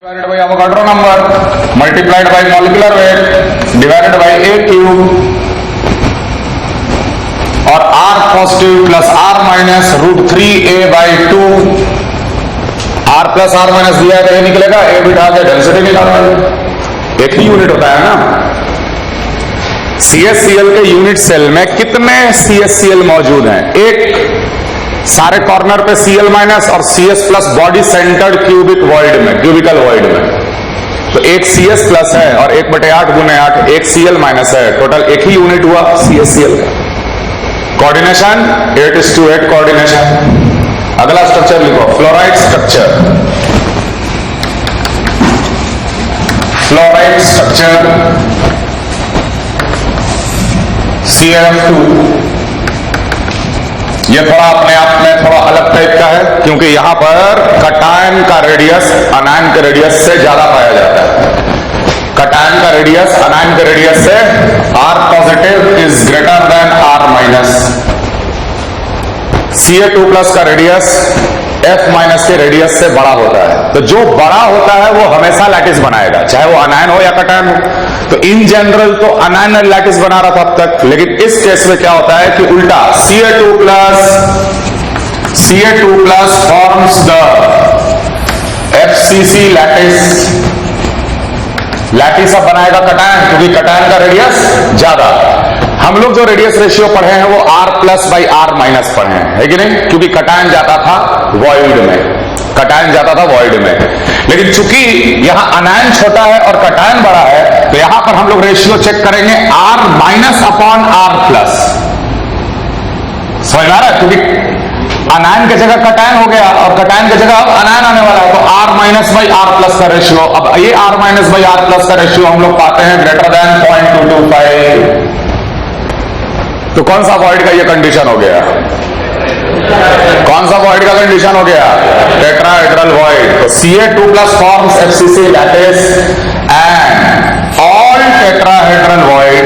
divided by Avogadro number multiplied by molecular weight divided by a cube और r positive plus r minus √3a by 2 r plus r minus दिया है तो ये निकलेगा a बिठा के डेंसिटी निकालना। एक ही यूनिट होता है ना। CSCl के यूनिट सेल में कितने CSCl मौजूद हैं? एक सारे कॉर्नर पे Cl माइनस और CS plus body centred cubic void में, क्यूबिकल वॉइड में। तो एक CS प्लस है और 1/8 गुने 8 एक Cl माइनस है। टोटल एक ही यूनिट हुआ CSCl का। Coordination 8:8 coordination. अगला स्ट्रक्चर लिखो, fluoride structure. Fluoride structure CF2। ये थोड़ा अपने आप में थोड़ा अलग टाइप का है क्योंकि यहां पर कटायन का रेडियस अनायन के रेडियस से ज्यादा पाया जाता है। कटायन का रेडियस अनायन के रेडियस से R positive is greater than R minus. Ca2 plus का रेडियस F माइनस के रेडियस से बड़ा होता है। तो जो बड़ा होता है वो हमेशा लैटिस बनाएगा, चाहे वो अनायन हो या कटायन हो। तो इन जनरल तो अनायन लैटिस बना रहा था अब तक, लेकिन इस केस में क्या होता है कि उल्टा Ca2 plus forms the FCC lattice. Lattice अब बनाएगा कटायन क्योंकि कटायन का रेडियस ज्यादा। हम लोग जो रेडियस रेशियो पढ़े हैं वो R plus by R minus पढ़े हैं, है कि नहीं? क्योंकि कटायन जाता था वॉइड में, कटायन जाता था वॉइड में। लेकिन चूंकि यहां अनायन छोटा है और कटायन बड़ा है तो यहां पर हम लोग रेशियो चेक करेंगे R minus upon R plus. समझ में आ रहा है? क्योंकि अनायन की जगह कटायन हो गया और कटायन की जगह अब अनायन आने वाला है, तो R minus by R plus का रेशियो। अब ये R minus by R plus का रेशियो हम लोग पाते हैं ग्रेटर देन 0.225। तो कौन सा वॉइड का ये कंडीशन हो गया? कौन सा वॉइड का कंडीशन हो गया? Tetrahedral void. तो Ca2 plus forms FCC lattice and all tetrahedral void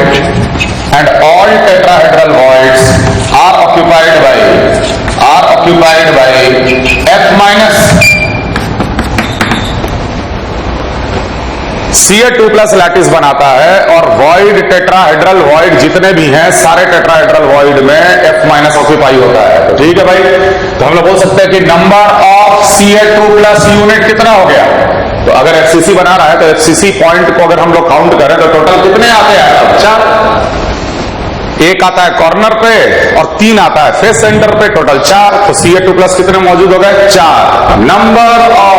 and all tetrahedral voids are occupied by F minus. Ca2 plus lattice बनाता है और वॉइड टेट्राहेड्रल वॉइड जितने भी हैं सारे टेट्राहेड्रल वॉइड में F माइनस ऑक्यूपाई होता है। तो ठीक है भाई, तो हम लोग बोल सकते हैं कि number of Ca2 plus unit कितना हो गया? तो अगर FCC बना रहा है तो FCC पॉइंट को अगर हम लोग काउंट करें तो टोटल कितने आते हैं? 4। एक आता है कॉर्नर पे और 3 आता है फेस सेंटर पे, टोटल 4। तो Ca2 प्लस कितने मौजूद हो गए? 4। नंबर ऑफ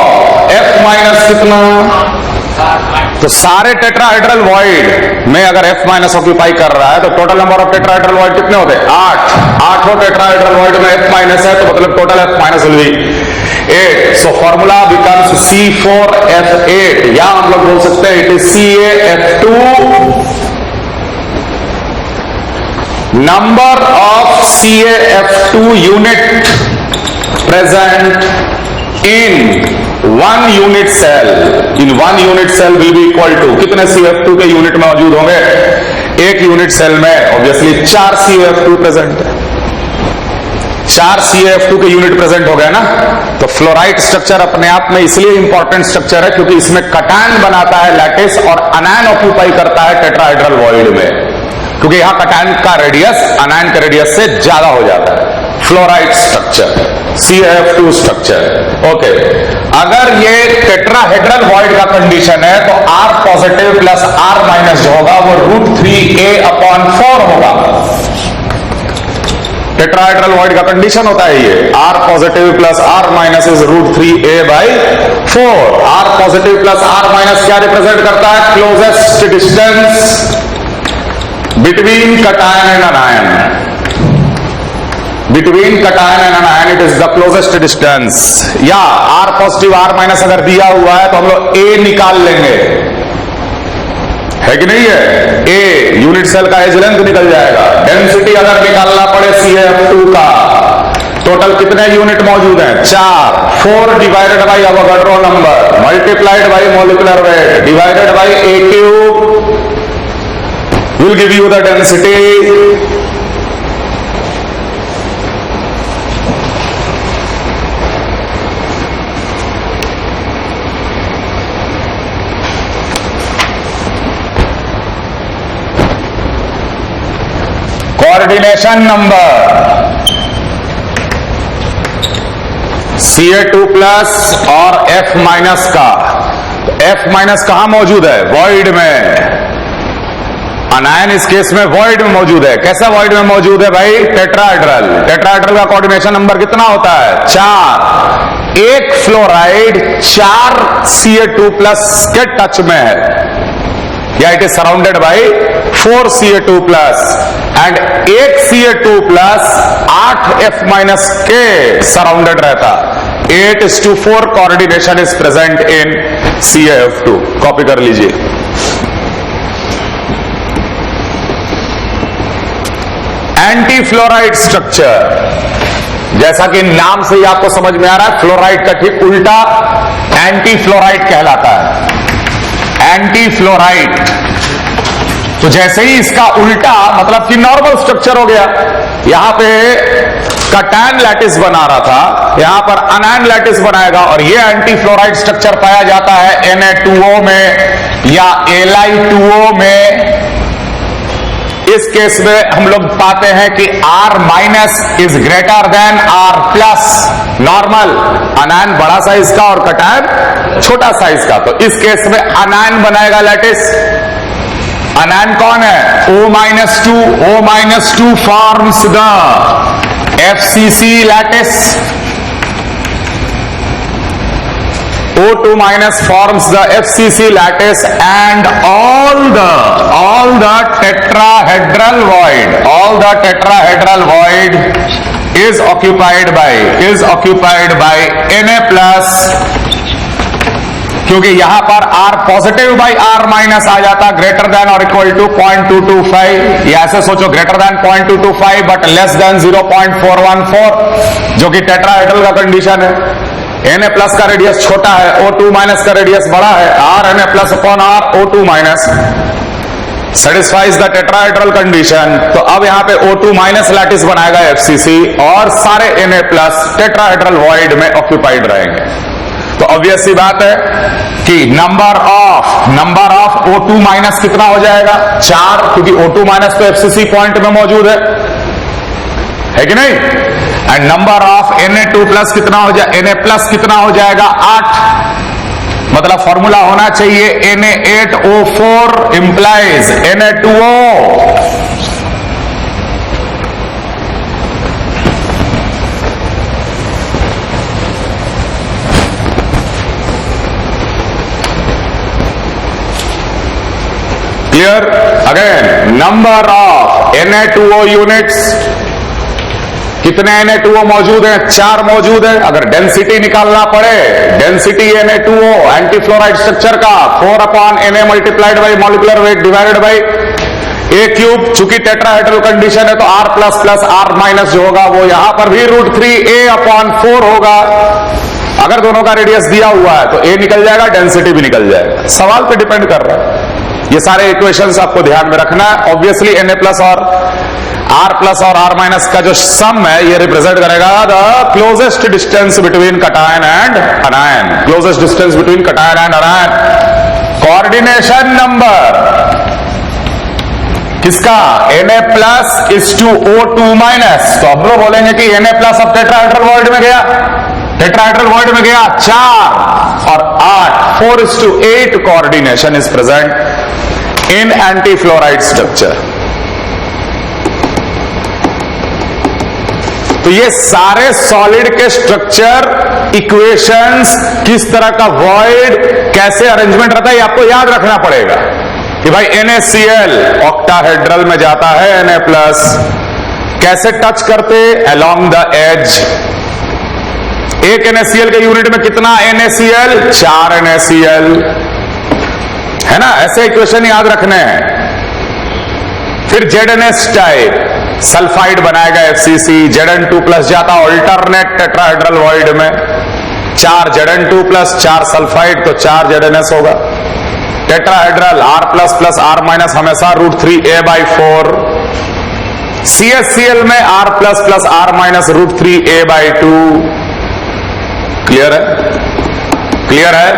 F माइनस कितना? तो सारे टेट्राहेड्रल वॉइड में अगर F माइनस ऑक्यूपाई कर रहा है तो total number of tetrahedral void कितने होते हैं? 8। 8 टेट्राहेड्रल वॉइड में F माइनस है तो मतलब total F minus will be 8। So formula becomes C4F8 या हम लोग बोल सकते हैं it is CaF2। Number of CaF2 unit present in one unit cell, in one unit cell will be equal to कितने CF2 के यूनिट मौजूद होंगे? एक यूनिट सेल में ऑब्वियसली 4 CF2 प्रेजेंट है। 4 CF2 के यूनिट प्रेजेंट हो गए ना। तो फ्लोराइड स्ट्रक्चर अपने आप में इसलिए इंपॉर्टेंट स्ट्रक्चर है क्योंकि इसमें कटायन बनाता है लैटिस और अनायन ऑक्यूपाई करता है टेट्राहेड्रल वॉइड में, क्योंकि यहां कटायन का रेडियस अनायन के रेडियस से ज्यादा हो जाता है। Fluoride structure CF2 structure. Okay, अगर ये टेट्राहेड्रल वॉइड का कंडीशन है तो R positive plus R minus जो होगा वो √3a/4 होगा। टेट्राहेड्रल वॉइड का कंडीशन होता है ये R positive plus R minus is √3a/4। R positive plus R minus क्या रिप्रेजेंट करता है? Closest distance between cation and अनायन। Between cation and anion it is the closest distance। या R positive R minus अगर दिया हुआ है तो हम लोग A निकाल लेंगे, है कि नहीं है? A यूनिट सेल का एज लेंथ निकल जाएगा। डेंसिटी अगर निकालना पड़े CF2 का, टोटल कितने यूनिट मौजूद हैं? 4। 4 divided by Avogadro number multiplied by molecular weight divided by A cube will give you the density। Coordination number Ca2 plus और F माइनस का। F माइनस कहां मौजूद है? वॉइड में। अनायन इस केस में वॉइड में मौजूद है। कैसा वॉइड में मौजूद है भाई? टेट्राहेड्रल। टेट्राहेड्रल का कोऑर्डिनेशन नंबर कितना होता है? 4। एक फ्लोराइड 4 Ca2 प्लस के टच में है, या it is surrounded by 4 Ca2 plus, and एक Ca2 प्लस 8 F माइनस के सराउंडेड रहता। 8:4 coordination is present in CaF2। Copy कर लीजिए। एंटी फ्लोराइड स्ट्रक्चर, जैसा कि नाम से ही आपको समझ में आ रहा है, फ्लोराइड का ठीक उल्टा एंटी फ्लोराइड कहलाता है। एंटी फ्लोराइड, तो जैसे ही इसका उल्टा मतलब कि नॉर्मल स्ट्रक्चर हो गया। यहां पे कटायन लैटिस बना रहा था, यहां पर अनायन लैटिस बनाएगा, और यह एंटी फ्लोराइड स्ट्रक्चर पाया जाता है Na2O में या Li2O में। इस केस में हम लोग पाते हैं कि R minus is greater than R plus. Normal अनायन बड़ा साइज का और कटायन छोटा साइज का, तो इस केस में अनायन बनाएगा लैटिस। अनायन कौन है? O-2। O-2 forms the FCC lattice. O2 minus forms the FCC lattice, and all the tetrahedral void is occupied by Na plus, क्योंकि यहां पर R positive by R minus आ जाता, greater than or equal to 0.225। या ऐसे सोचो, greater than 0.225 but less than 0.414, जो कि टेट्राहेड्रल का कंडीशन है। Na प्लस का रेडियस छोटा है, O2 माइनस का रेडियस बड़ा है। R Na plus upon R O2 minus satisfies the tetrahedral condition. तो अब यहां पे O2 माइनस लैटिस बनाएगा FCC, और सारे Na प्लस टेट्राहेड्रल वॉइड में ऑक्यूपाइड रहेंगे। तो ऑब्वियस सी बात है कि नंबर ऑफ O2 माइनस कितना हो जाएगा? 4, क्योंकि O2 माइनस तो FCC पॉइंट में मौजूद है कि नहीं? And number of Na2 plus कितना हो जाए? Na प्लस कितना हो जाएगा? 8। मतलब फॉर्मूला होना चाहिए Na8O4 implies Na2O। Clear? Again, number of Na2O units, कितने Na2O मौजूद है? 4 मौजूद है। अगर डेंसिटी निकालना पड़े, density Na2O anti fluoride structure का 4/Na multiplied by molecular weight divided by A3। चूंकि टेट्राहेड्रल कंडीशन है तो R plus plus R minus जो होगा वो यहां पर भी √3A/4 होगा। अगर दोनों का रेडियस दिया हुआ है तो A निकल जाएगा, डेंसिटी भी निकल जाएगा। सवाल पे डिपेंड कर रहा है। ये सारे इक्वेशंस आपको ध्यान में रखना है। ऑब्वियसली Na प्लस और R प्लस और R माइनस का जो सम है ये रिप्रेजेंट करेगा the closest distance between cation and anion. Closest distance between cation and anion. Coordination number किसका? Na plus is to O2 minus. तो अब लोग बोलेंगे कि Na प्लस अब टेट्राहेड्रल वॉइड में गया, टेट्राहेड्रल वॉइड में गया 4 और 8, 4:8 coordination is present in anti fluoride structure. तो ये सारे सॉलिड के स्ट्रक्चर, इक्वेशंस, किस तरह का वॉइड, कैसे अरेंजमेंट रहता है, ये आपको याद रखना पड़ेगा कि भाई NaCl ऑक्टाहेड्रल में जाता है Na प्लस, कैसे टच करते? Along the edge. एक NaCl के यूनिट में कितना NaCl? 4 NaCl, है ना? ऐसे इक्वेशन याद रखने हैं। फिर ZNS टाइप सल्फाइड बनाएगा FCC, Zn2 प्लस जाता ऑल्टरनेट टेट्राहेड्रल वॉइड में, 4 Zn2 प्लस 4 सल्फाइड, तो 4 ZNS होगा। Tetrahedral R plus plus R minus हमेशा √3A/4। CHCl में R plus plus R minus √3A/2। Clear है? क्लियर है?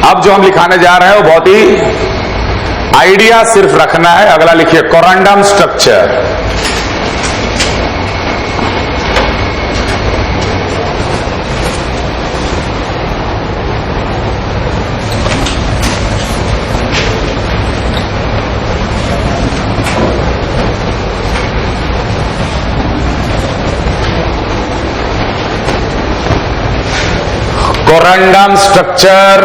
अब जो हम लिखाने जा रहे हैं वो बहुत ही आइडिया सिर्फ रखना है। अगला लिखिए corundum structure. corundum structure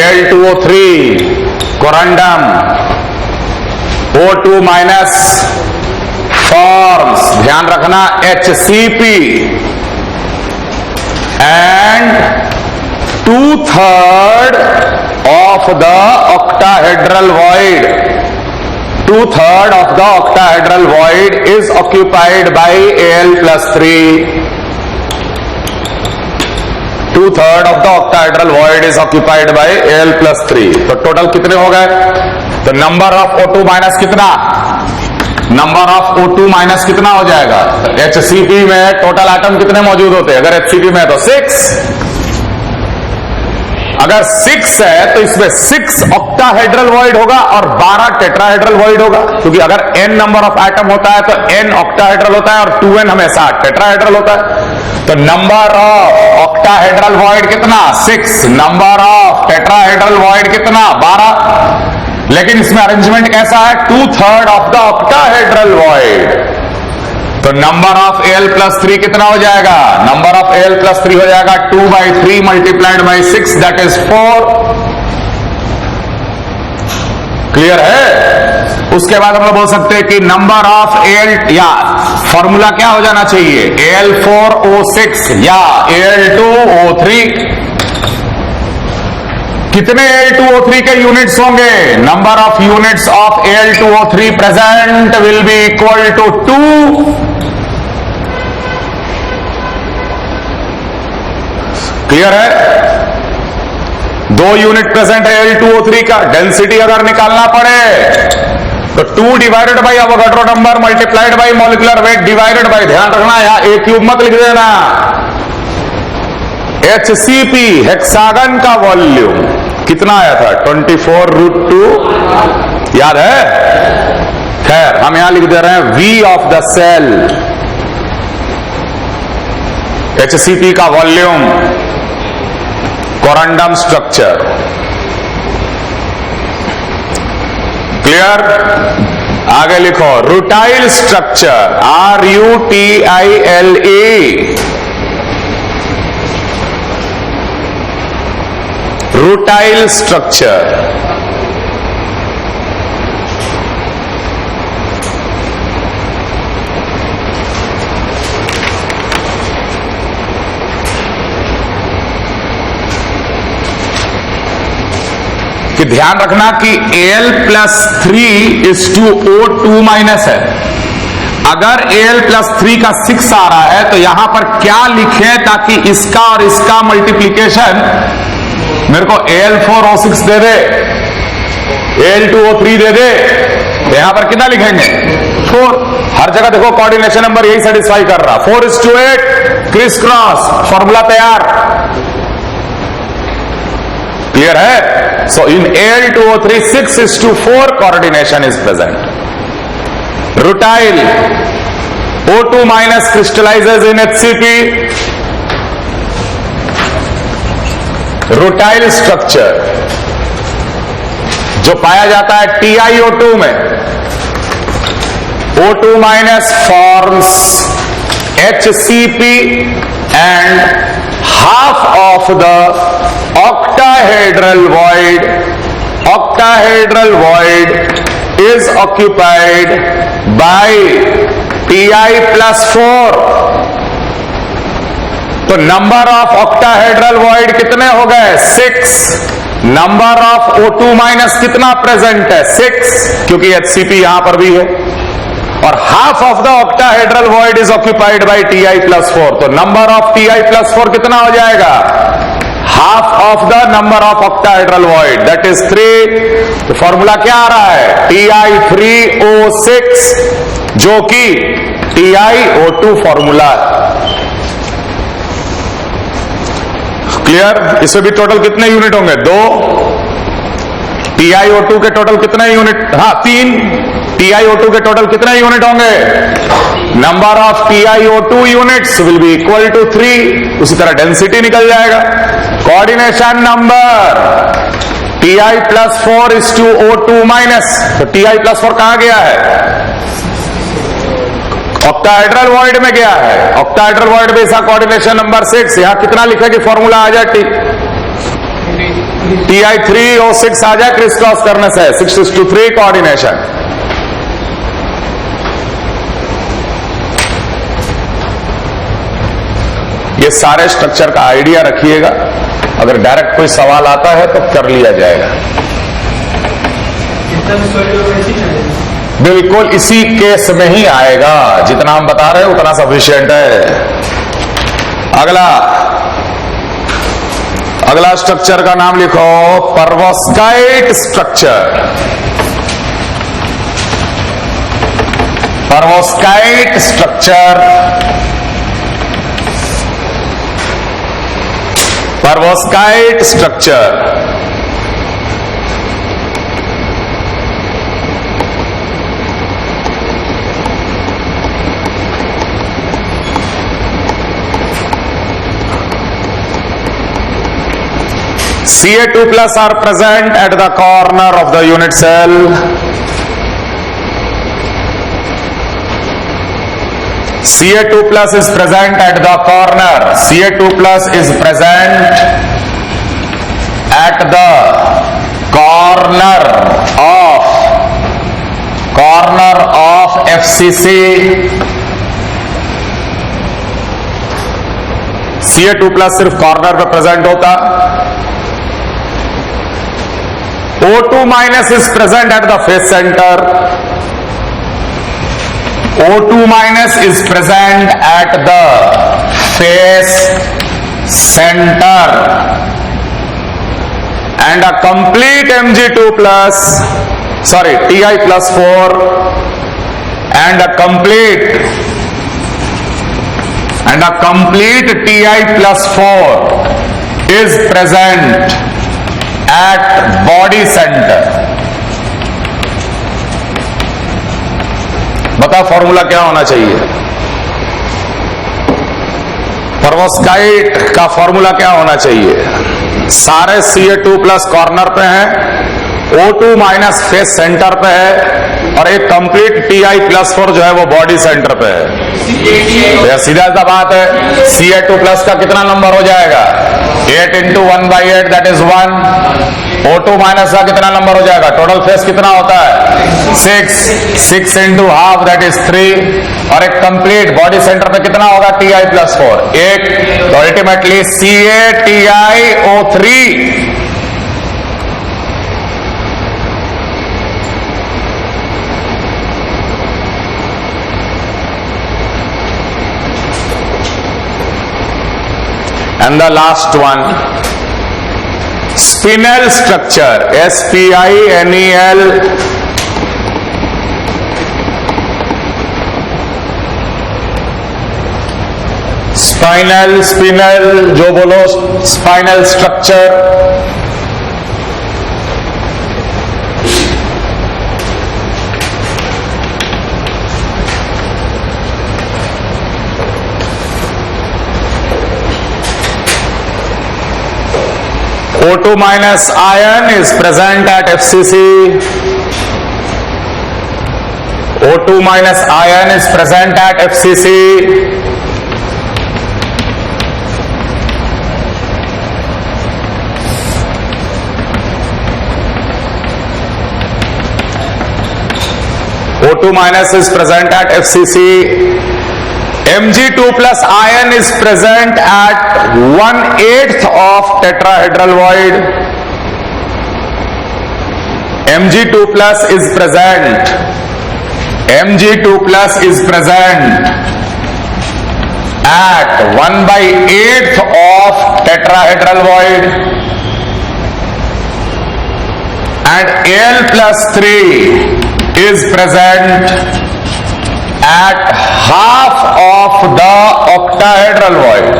Al2O3 corundum O2 minus forms, ध्यान रखना, HCP and 2/3 of the octahedral void. 2/3 of the octahedral void is occupied by Al+3. 2/3 of the octahedral void is occupied by Al+3. तो total कितने हो गए? तो number of O2 minus कितना? Number of O2 minus कितना हो जाएगा? HCP में टोटल एटम कितने मौजूद होते हैं? अगर HCP में है तो 6, अगर 6 है तो इसमें 6 ऑक्टाहेड्रल वॉइड होगा और 12 टेट्राहेड्रल वॉइड होगा, क्योंकि अगर n नंबर ऑफ एटम होता है तो n ऑक्टाहेड्रल होता है और 2n हमेशा टेट्राहेड्रल होता है। तो नंबर ऑफ ऑक्टाहेड्रल वॉइड कितना? 6। नंबर ऑफ टेट्राहेड्रल वॉइड कितना? 12। लेकिन इसमें अरेंजमेंट कैसा है? 2/3 ऑफ द ऑक्टाहेड्रल वॉइड। तो नंबर ऑफ Al+3 कितना हो जाएगा? नंबर ऑफ Al+3 हो जाएगा 2/3 multiplied by 6, that is 4। Clear है? उसके बाद हम लोग बोल सकते हैं कि नंबर ऑफ Al, या फॉर्मूला क्या हो जाना चाहिए? Al4O6 या Al2O3। कितने Al2O3 के यूनिट्स होंगे? Number of units of Al2O3 present will be equal to 2। Clear है? 2 यूनिट प्रेजेंट है Al2O3 का। डेंसिटी अगर निकालना पड़े तो 2 divided by Avogadro number multiplied by molecular weight divided by, ध्यान रखना यहां A³ मत लिख देना। HCP हेक्सागन का वॉल्यूम कितना आया था? 24√2, याद है? खैर हम यहां लिख दे रहे हैं V of the cell. HCP का वॉल्यूम, कोरंडम स्ट्रक्चर। क्लियर? आगे लिखो rutile structure, RUTILE। Rutile structure कि ध्यान रखना कि Al+3 is to O2 minus है। अगर Al+3 का 6 आ रहा है तो यहां पर क्या लिखें ताकि इसका और इसका मल्टीप्लीकेशन मेरे को Al4O6 दे दे, Al2O3 दे दे। तो यहां पर कितना लिखेंगे? 4। हर जगह देखो कोऑर्डिनेशन नंबर यही सेटिस्फाई कर रहा। 4:8 क्रिस क्रॉस, फॉर्मूला तैयार। क्लियर है? सो इन Al2O3 6:4 coordination is present. Rutile O2 minus crystallises in HCP। Rutile structure जो पाया जाता है TiO2 में, O2 minus forms HCP and half of the octahedral void is occupied by Ti+4। तो number of octahedral void कितने हो गए? 6। Number of O2 minus कितना प्रेजेंट है? 6, क्योंकि HCP यहां पर भी है। और half of the octahedral void is occupied by Ti+4। तो नंबर ऑफ Ti+4 कितना हो जाएगा? Half of the number of octahedral void, that is 3। तो फॉर्मूला क्या आ रहा है? Ti3O6, जो कि TiO2 फॉर्मूला। क्लियर? इसमें भी टोटल कितने यूनिट होंगे? 2। TiO2 के टोटल कितने यूनिट? हाँ 3। TiO2 के टोटल कितने यूनिट होंगे? Number of TiO2 units will be equal to 3। उसी तरह डेंसिटी निकल जाएगा। Coordination number Ti+4 is to O2 minus. तो Ti+4 कहां गया है? ऑक्टाहेड्रल वॉइड में क्या है? ऑक्टाहेड्रल वॉइड में इसका कोऑर्डिनेशन नंबर 6, यहां कितना लिखा कि फॉर्मूला आ जाए TI3O6 आ जाए क्रिस क्रॉस करने से 6:3 कोऑर्डिनेशन। ये सारे स्ट्रक्चर का आइडिया रखिएगा, अगर डायरेक्ट कोई सवाल आता है तो कर लिया जाएगा। बिल्कुल इसी केस में ही आएगा, जितना हम बता रहे हैं उतना सफिशिएंट है। अगला स्ट्रक्चर का नाम लिखो perovskite structure. Perovskite structure, perovskite structure. Ca2 plus are present at the corner of the unit cell. Ca2 plus is present at the corner. Ca2 plus is present at the corner of FCC. Ca2 plus सिर्फ corner पे present होता। O2 minus is present at the face center. O2 minus is present at the face center. And a complete Mg2 plus, sorry, Ti plus 4 and a complete Ti plus 4 is present at body center. बता formula क्या होना चाहिए? परवोस्काइट का formula क्या होना चाहिए? सारे Ca2 plus corner पे हैं, O2 माइनस फेस सेंटर पे है और एक कंप्लीट Ti प्लस 4 जो है वो बॉडी सेंटर पे है। यह सीधा सा बात है। Ca2 प्लस का कितना नंबर हो जाएगा? 8 into 1/8 that is 1। O2 minus का कितना नंबर हो जाएगा? टोटल फेस कितना होता है? 6 into हाफ दैट इज 3 और एक कंप्लीट बॉडी सेंटर पे कितना होगा? Ti plus 4 1। तो ultimately CaTiO3 and the last one spinel structure SPINEL spinal जो बोलो spinal structure. O2 minus ion is present at FCC. O2 minus ion is present at FCC. O2 minus is present at FCC. Mg2 plus ion is present at 1/8 of tetrahedral void. Mg2 plus is present. Mg2 plus is present at 1/8 of tetrahedral void. And Al plus 3 is present at half of the octahedral void.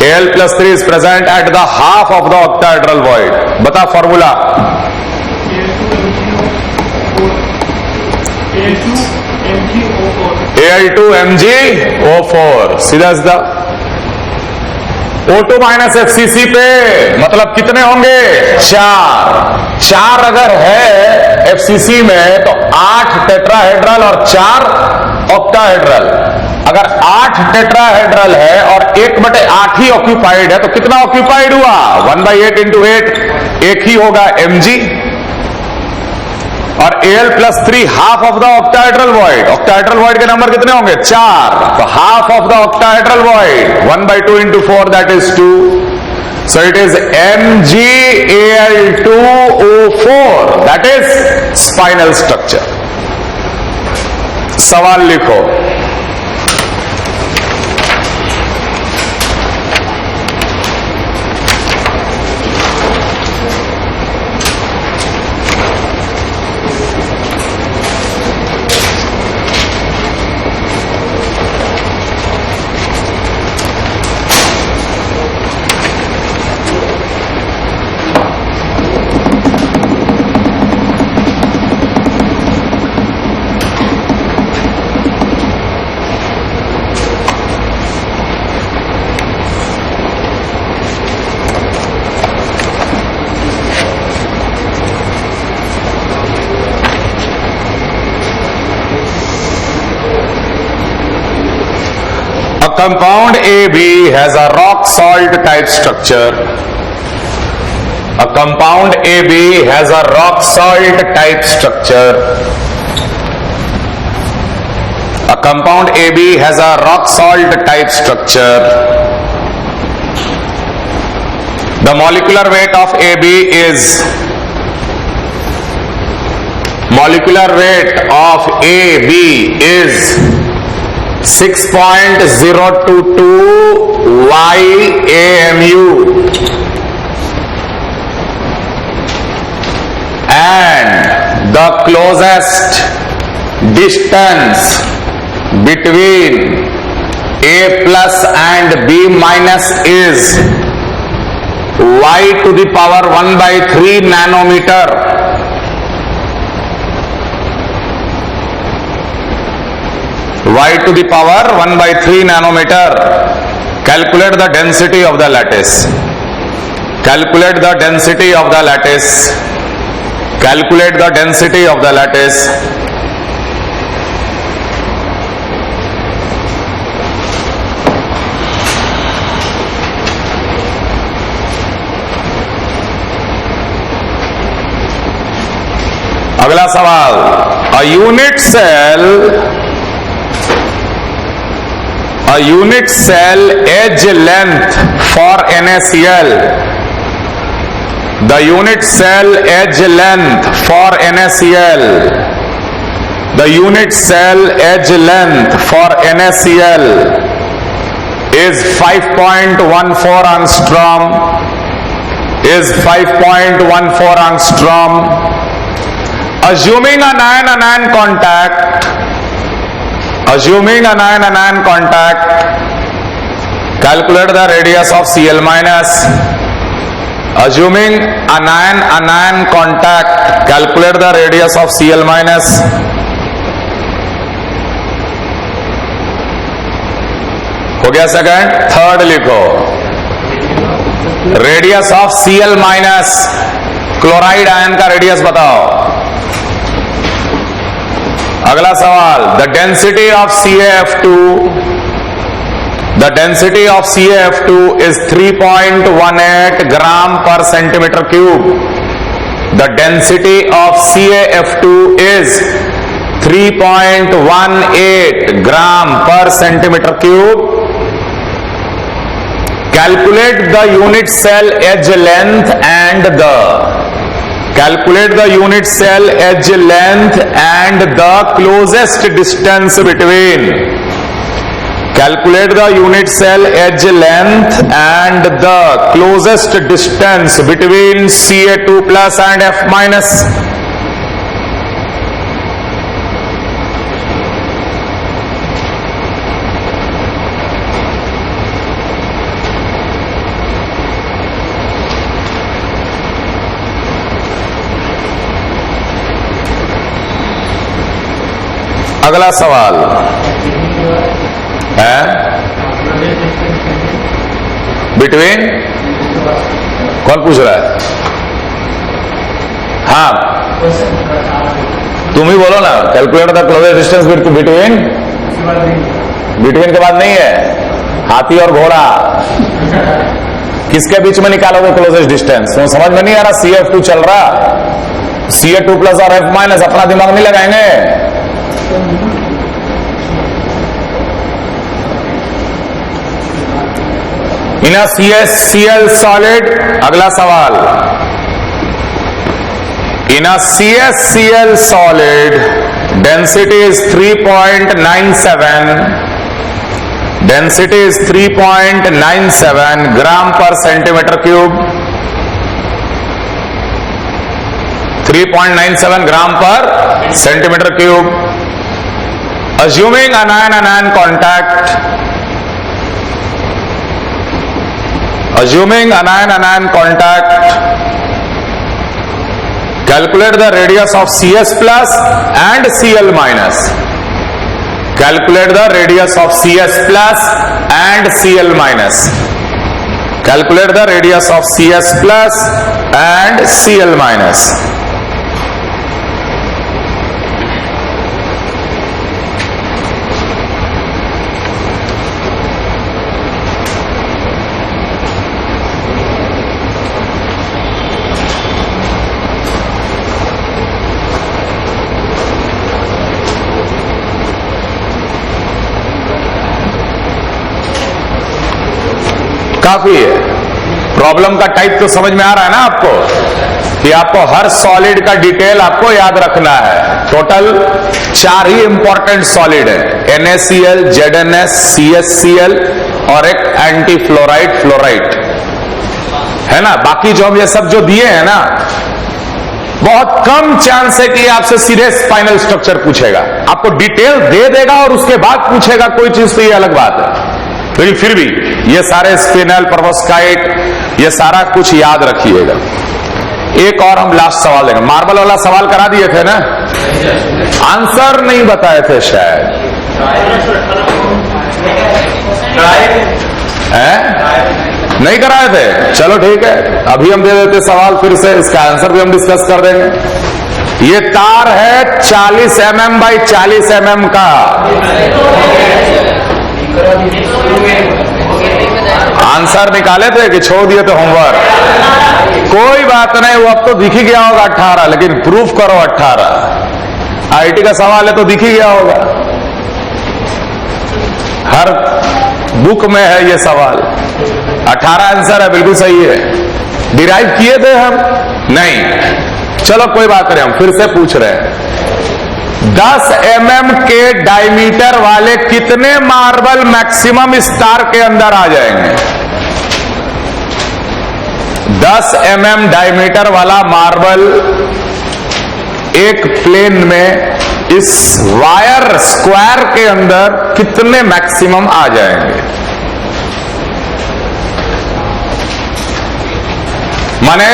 Al plus 3 is present at the half of the octahedral void. बता formula. Al2MgO4 सीधा सीधा। O2 minus FCC पे मतलब कितने होंगे? 4 अगर है FCC में तो 8 टेट्राहेड्रल और 4 ऑक्टाहेड्रल। अगर 8 टेट्राहेड्रल है और 1/8 ही ऑक्यूपाइड है तो कितना ऑक्यूपाइड हुआ? 1/8 × 8 एक ही होगा mg, और Al+3 half of the octahedral void. Octahedral void के नंबर कितने होंगे? 4, तो half of the octahedral void 1/2 × 4 that is 2, so it is MgAl2O4 that is spinal structure। सवाल लिखो। A compound AB has a rock salt type structure. A compound AB has a rock salt type structure. A compound AB has a rock salt type structure. The molecular weight of AB is 6.022 YAMU, and the closest distance between A plus and B minus is y⁴ nanometer. y⁴ nanometer. Calculate the density of the lattice. Calculate the density of the lattice. Calculate the density of the lattice. अगला सवाल। A unit cell edge length for NaCl. The unit cell edge length for NaCl. The unit cell edge length for NaCl is 5.14 angstrom. Is 5.14 angstrom. Assuming an anion contact. Assuming an anion contact, calculate the radius of Cl minus. Assuming an anion contact, calculate the radius of Cl minus. हो गया second. Third लिखो, radius of Cl minus, chloride ion का radius बताओ। अगला सवाल, the density of CaF2, the density of CaF2 is 3.18 gram per centimetre cube. The density of CaF2 is 3.18 gram per centimetre cube. Calculate the unit cell edge length and the Calculate the unit cell edge length and the closest distance between. Calculate the unit cell edge length and the closest distance between Ca2 plus and F minus. अगला सवाल है between, कौन पूछ रहा है? हाँ तुम ही बोलो ना, calculate the closest distance between, between के बाद नहीं है, हाथी और घोड़ा, किसके बीच में निकालोगे क्लोजेस्ट डिस्टेंस? तो समझ में नहीं आ रहा, CF2 चल रहा, CA2 प्लस और F माइनस, अपना दिमाग नहीं लगाएंगे। इन अ CSCl सॉलिड, अगला सवाल, इन अ CSCl solid density is 3.97, density is 3.97 gram per centimetre cube, 3.97 gram per centimetre cube. Assuming anion contact, assuming anion contact, calculate the radius of CS plus and Cl minus. Calculate the radius of CS plus and Cl minus. Calculate the radius of CS plus and Cl minus. काफी है। Problem का type तो समझ में आ रहा है ना आपको, कि आपको हर सॉलिड का डिटेल आपको याद रखना है। टोटल 4 ही इंपॉर्टेंट सॉलिड है, NaCl, ZnS, CSCl और एक एंटी फ्लोराइड फ्लोराइड है ना। बाकी जो हम ये सब जो दिए हैं ना, बहुत कम चांस है कि आपसे सीधे स्पाइनल स्ट्रक्चर पूछेगा, आपको डिटेल दे देगा और उसके बाद पूछेगा कोई चीज, तो ये अलग बात है। लेकिन फिर भी ये सारे स्पिनल, प्रोवोस्काइट, ये सारा कुछ याद रखिएगा। एक और हम लास्ट सवाल देंगे। मार्बल वाला सवाल करा दिए थे ना, आंसर नहीं बताए थे शायद, नहीं कराए थे। चलो ठीक है, अभी हम दे देते सवाल फिर से, इसका आंसर भी हम डिस्कस कर देंगे। ये तार है 40 mm बाई 40 mm का, आंसर निकाले थे कि छोड़ दिए थे होमवर्क? कोई बात नहीं, वो अब तो दिख ही गया होगा 18, लेकिन प्रूफ करो 18। IIT का सवाल है तो दिख ही गया होगा, हर बुक में है ये सवाल। 18 आंसर है, बिल्कुल सही है। डिराइव किए थे हम? नहीं। चलो कोई बात नहीं, हम फिर से पूछ रहे हैं। 10 mm के डायमीटर वाले कितने मार्बल मैक्सिमम इस तार के अंदर आ जाएंगे? 10 mm डायमीटर वाला मार्बल एक प्लेन में इस वायर स्क्वायर के अंदर कितने मैक्सिमम आ जाएंगे? माने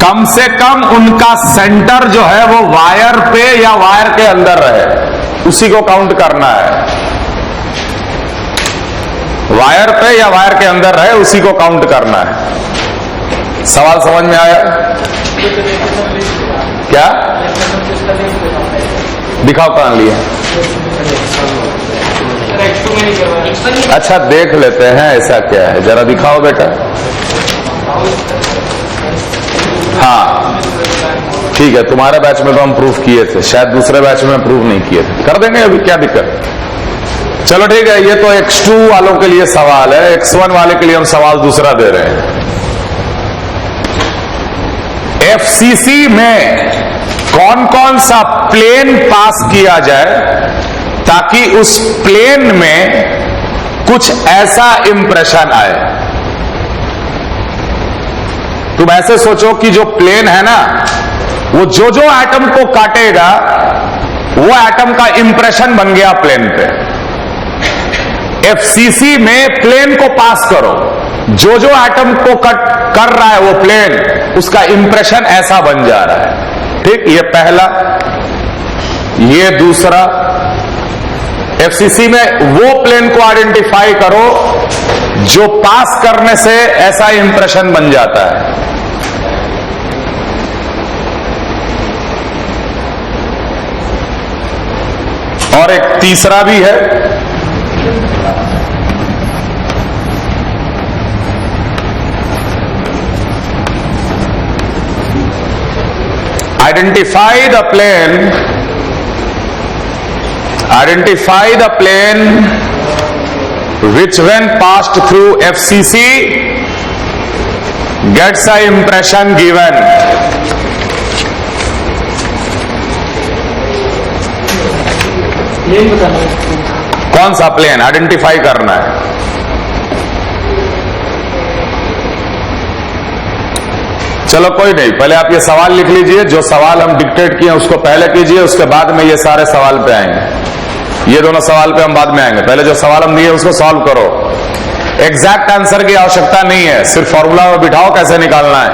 कम से कम उनका सेंटर जो है वो वायर पे या वायर के अंदर रहे, उसी को काउंट करना है। वायर पे या वायर के अंदर रहे, उसी को काउंट करना है। सवाल समझ में आया क्या? दिखाओ कहां लिए। अच्छा देख लेते हैं ऐसा क्या है, जरा दिखाओ बेटा। हाँ ठीक है, तुम्हारे बैच में तो हम प्रूफ किए थे, शायद दूसरे बैच में प्रूफ नहीं किए थे, कर देंगे अभी, क्या दिक्कत। चलो ठीक है, ये तो X2 वालों के लिए सवाल है, X1 वाले के लिए हम सवाल दूसरा दे रहे हैं। FCC में कौन कौन सा प्लेन पास किया जाए ताकि उस प्लेन में कुछ ऐसा इंप्रेशन आए? तुम ऐसे सोचो कि जो प्लेन है ना, वो जो जो एटम को काटेगा वो एटम का इंप्रेशन बन गया प्लेन पे। FCC में प्लेन को पास करो, जो जो एटम को कट कर रहा है वो प्लेन, उसका इंप्रेशन ऐसा बन जा रहा है। ठीक, ये पहला। ये दूसरा, FCC में वो प्लेन को आइडेंटिफाई करो जो पास करने से ऐसा इंप्रेशन बन जाता है। और एक तीसरा भी है, identify the plane which when passed through FCC gets a impression given. कौन सा प्लेन आइडेंटिफाई करना है? चलो कोई नहीं, पहले आप ये सवाल लिख लीजिए, जो सवाल हम डिक्टेट किए उसको पहले कीजिए, उसके बाद में ये सारे सवाल पे आएंगे। ये दोनों सवाल पे हम बाद में आएंगे, पहले जो सवाल हम दिए उसको सॉल्व करो। एग्जैक्ट आंसर की आवश्यकता नहीं है, सिर्फ फॉर्मूला में बिठाओ कैसे निकालना है।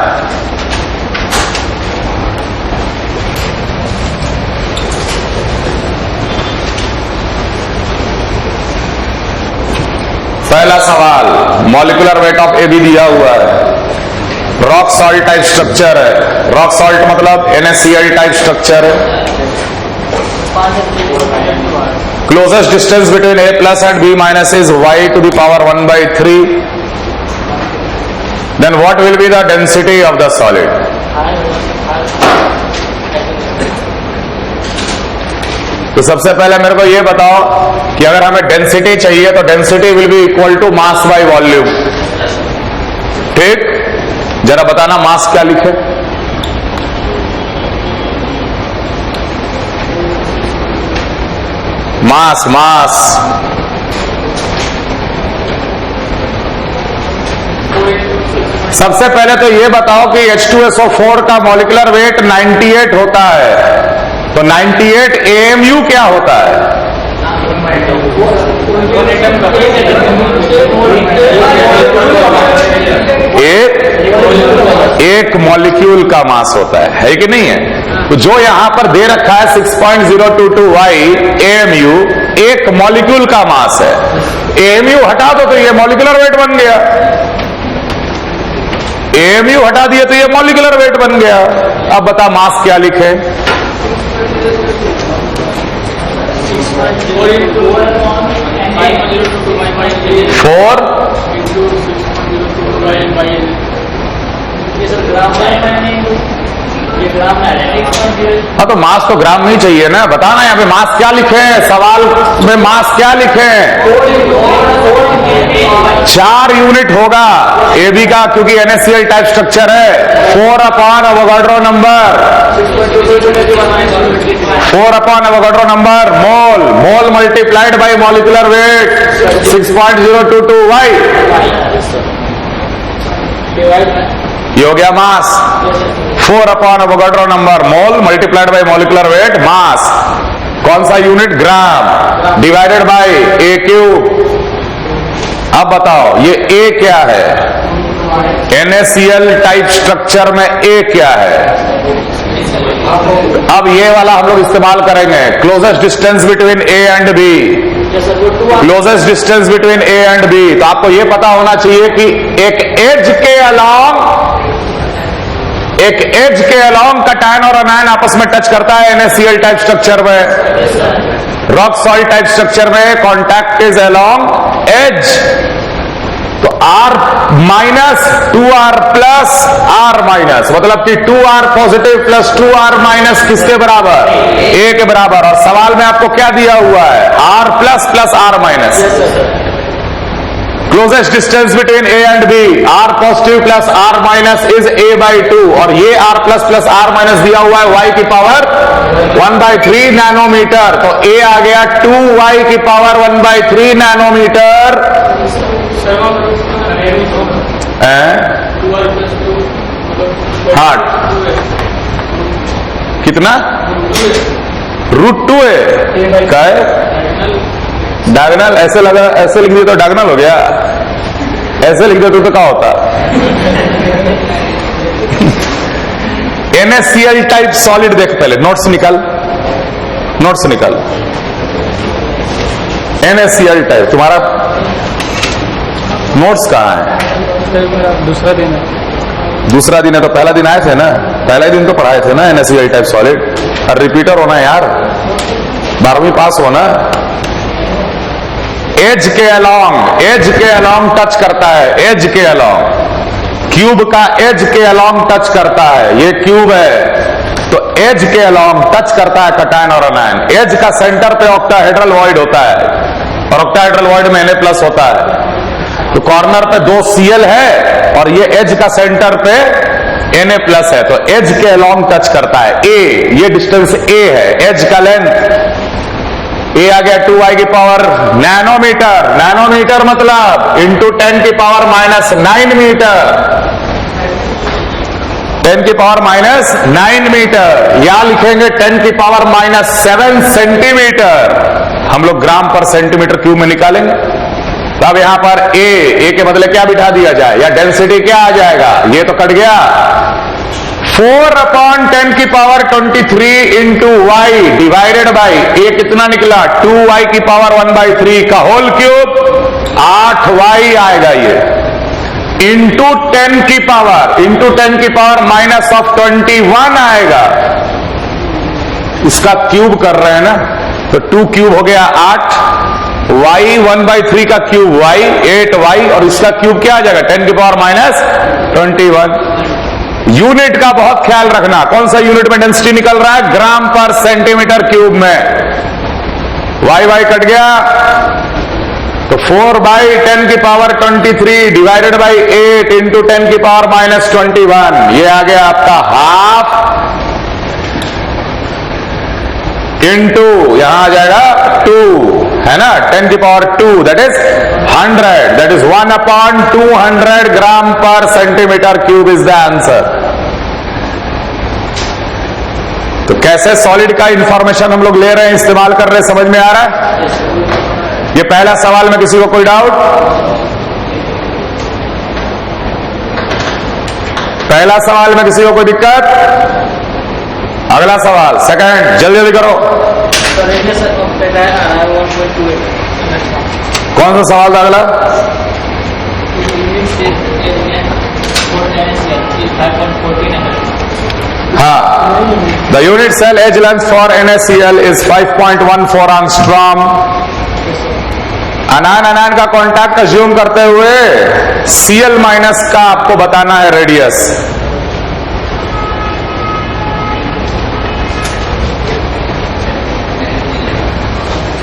पहला सवाल, molecular weight of A B दिया हुआ है, रॉक सॉल्ट टाइप स्ट्रक्चर है, रॉक सॉल्ट मतलब NaCl टाइप स्ट्रक्चर है। Closest distance between A plus and B minus is y to the power 1/3. Then what will be the density of the solid? तो सबसे पहले मेरे को ये बताओ कि अगर हमें डेंसिटी चाहिए तो density will be equal to mass by volume. ठीक, जरा बताना मास क्या लिखे? मास सबसे पहले तो ये बताओ कि H2SO4 का मॉलिक्यूलर वेट 98 होता है, तो 98 AMU क्या होता है? एक मॉलिक्यूल का मास होता है कि नहीं है? तो जो यहां पर दे रखा है 6.022y AMU एक मॉलिक्यूल का मास है। AMU हटा दो तो ये मॉलिक्यूलर वेट बन गया, AMU हटा दिए तो ये मॉलिक्यूलर वेट बन गया। अब बता मास क्या लिखे? 4 हाँ तो मास तो ग्राम में ही चाहिए ना, बताना यहाँ पे मास क्या लिखे, सवाल में मास क्या लिखे? 4 यूनिट होगा AB का, क्योंकि NaCl टाइप स्ट्रक्चर है। 4 upon Avogadro number mole multiplied by molecular weight 6.022y, ये हो गया मास। 4 upon Avogadro number mole multiplied by molecular weight mass, कौन सा unit? Gram, divided by A cube. अब बताओ ये A क्या है? NaCl टाइप स्ट्रक्चर में A क्या है? अब ये वाला हम लोग इस्तेमाल करेंगे, closest distance between A and B, closest distance between A and B। तो आपको ये पता होना चाहिए कि एक एज के अलोंग कैटायन और एनायन आपस में टच करता है NaCl टाइप स्ट्रक्चर में। रॉक सॉल्ट टाइप स्ट्रक्चर में कॉन्टैक्ट इज अलोंग एज, तो R minus 2R plus R minus, मतलब कि 2R positive plus 2R minus किसके बराबर? A के बराबर। और सवाल में आपको क्या दिया हुआ है? R plus plus R minus. Closest distance between A and B, R positive plus R minus is A/2, और ये R plus plus R minus दिया हुआ है y की पावर 1/3 नैनोमीटर, तो A आ गया 2y की पावर 1/3 नैनोमीटर। हाँ, कितना? √2 है, क्या है? डायगोनल ऐसे लगा, ऐसे लिख दिया तो डायगोनल हो गया, ऐसे लिख दिया तो क्या होता? NaCl टाइप सॉलिड देख, पहले नोट्स निकाल, NaCl टाइप तुम्हारा नोट्स कहाँ है? दूसरा दिन है तो पहला दिन आए थे ना, पहला दिन तो पढ़ाए थे ना NaCl टाइप सॉलिड, और रिपीटर होना है यार। 12वीं पास हो ना। एज के अलोंग टच करता है, एज के अलोंग, क्यूब का एज के अलोंग टच करता है। ये क्यूब है तो एज के अलोंग टच करता है कटायन और अनायन। एज का सेंटर पे ऑक्टाहेड्रल वॉइड होता है और ऑक्टाहेड्रल वॉइड में Na+ होता है। तो कॉर्नर पे 2 Cl है और ये एज का सेंटर पे Na+ है, तो एज के अलोंग टच करता है। ए, ये डिस्टेंस A है, एज का लेंथ A आ गया 2i की पावर नैनोमीटर। नैनोमीटर मतलब इंटू 10 की पावर -9 मीटर, 10 की पावर -9 मीटर, या लिखेंगे 10 की पावर -7 सेंटीमीटर। हम लोग ग्राम पर सेंटीमीटर क्यूब में निकालेंगे। तो अब यहां पर ए के बदले क्या बिठा दिया जाए, या डेंसिटी क्या आ जाएगा, ये तो कट गया। 4/10 की power 23 into Y divided by A कितना निकला, 2y की पावर 1/3 का होल क्यूब, 8y आएगा ये, इंटू 10 की पावर -21 आएगा। इसका क्यूब कर रहे हैं ना, तो 2 क्यूब हो गया 8, y 1/3 का क्यूब y 8y, और इसका क्यूब क्या आ जाएगा 10 की पावर -21। यूनिट का बहुत ख्याल रखना, कौन सा यूनिट में डेंसिटी निकल रहा है, ग्राम पर सेंटीमीटर क्यूब में। y कट गया तो 4/10 की पावर 23 डिवाइडेड बाई 8 इंटू 10 की पावर -21, ये आ गया आपका हाफ, इंटू यहां आ जाएगा 2, है ना, 10 की power 2 that is 100, that is 1/200 gram per centimetre cube is the answer. तो कैसे सॉलिड का इंफॉर्मेशन हम लोग ले रहे हैं, इस्तेमाल कर रहे हैं, समझ में आ रहा है। ये पहला सवाल में किसी को कोई डाउट, पहला सवाल में किसी को कोई दिक्कत, अगला सवाल सेकंड, जल्दी जल्दी करो। कौन सा सवाल था अगला, हाँ, the unit cell edge length for NaCl is 5.14 angstrom. Anion का कॉन्टैक्ट अज्यूम करते हुए Cl- का आपको बताना है रेडियस।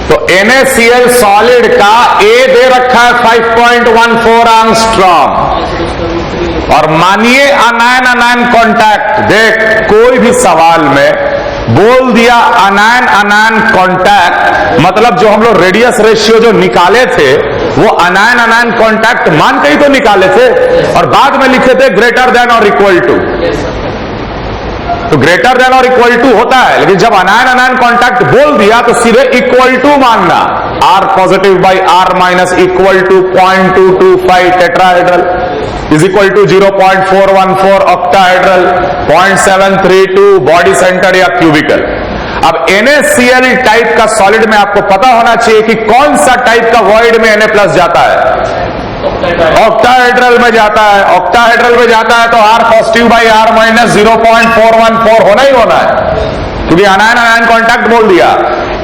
तो NaCl सॉलिड का A दे रखा है 5.14 एंगस्ट्रॉम, और मानिए अनायन कॉन्टैक्ट, देख कोई भी सवाल में बोल दिया अनायन कॉन्टैक्ट, मतलब जो हम लोग रेडियस रेशियो जो निकाले थे वो अनायन कॉन्टैक्ट मान के ही तो निकाले थे, और बाद में लिखे थे greater than or equal to. तो greater than or equal to होता है, लेकिन जब अनायन कॉन्टैक्ट बोल दिया तो सीधे इक्वल टू मानना, R positive by R- equal to 0.225 tetrahedral is equal to 0.414 octahedral, 0.732 body centre या क्यूबिकल। अब NaCl टाइप का सॉलिड में आपको पता होना चाहिए कि कौन सा टाइप का वॉइड में Na+ जाता है, ऑक्टाहेड्रल में जाता है। ऑक्टाहेड्रल में जाता है तो R पॉजिटिव बाई R- 0.414 होना ही होना है, क्योंकि अनायन कॉन्टैक्ट बोल दिया।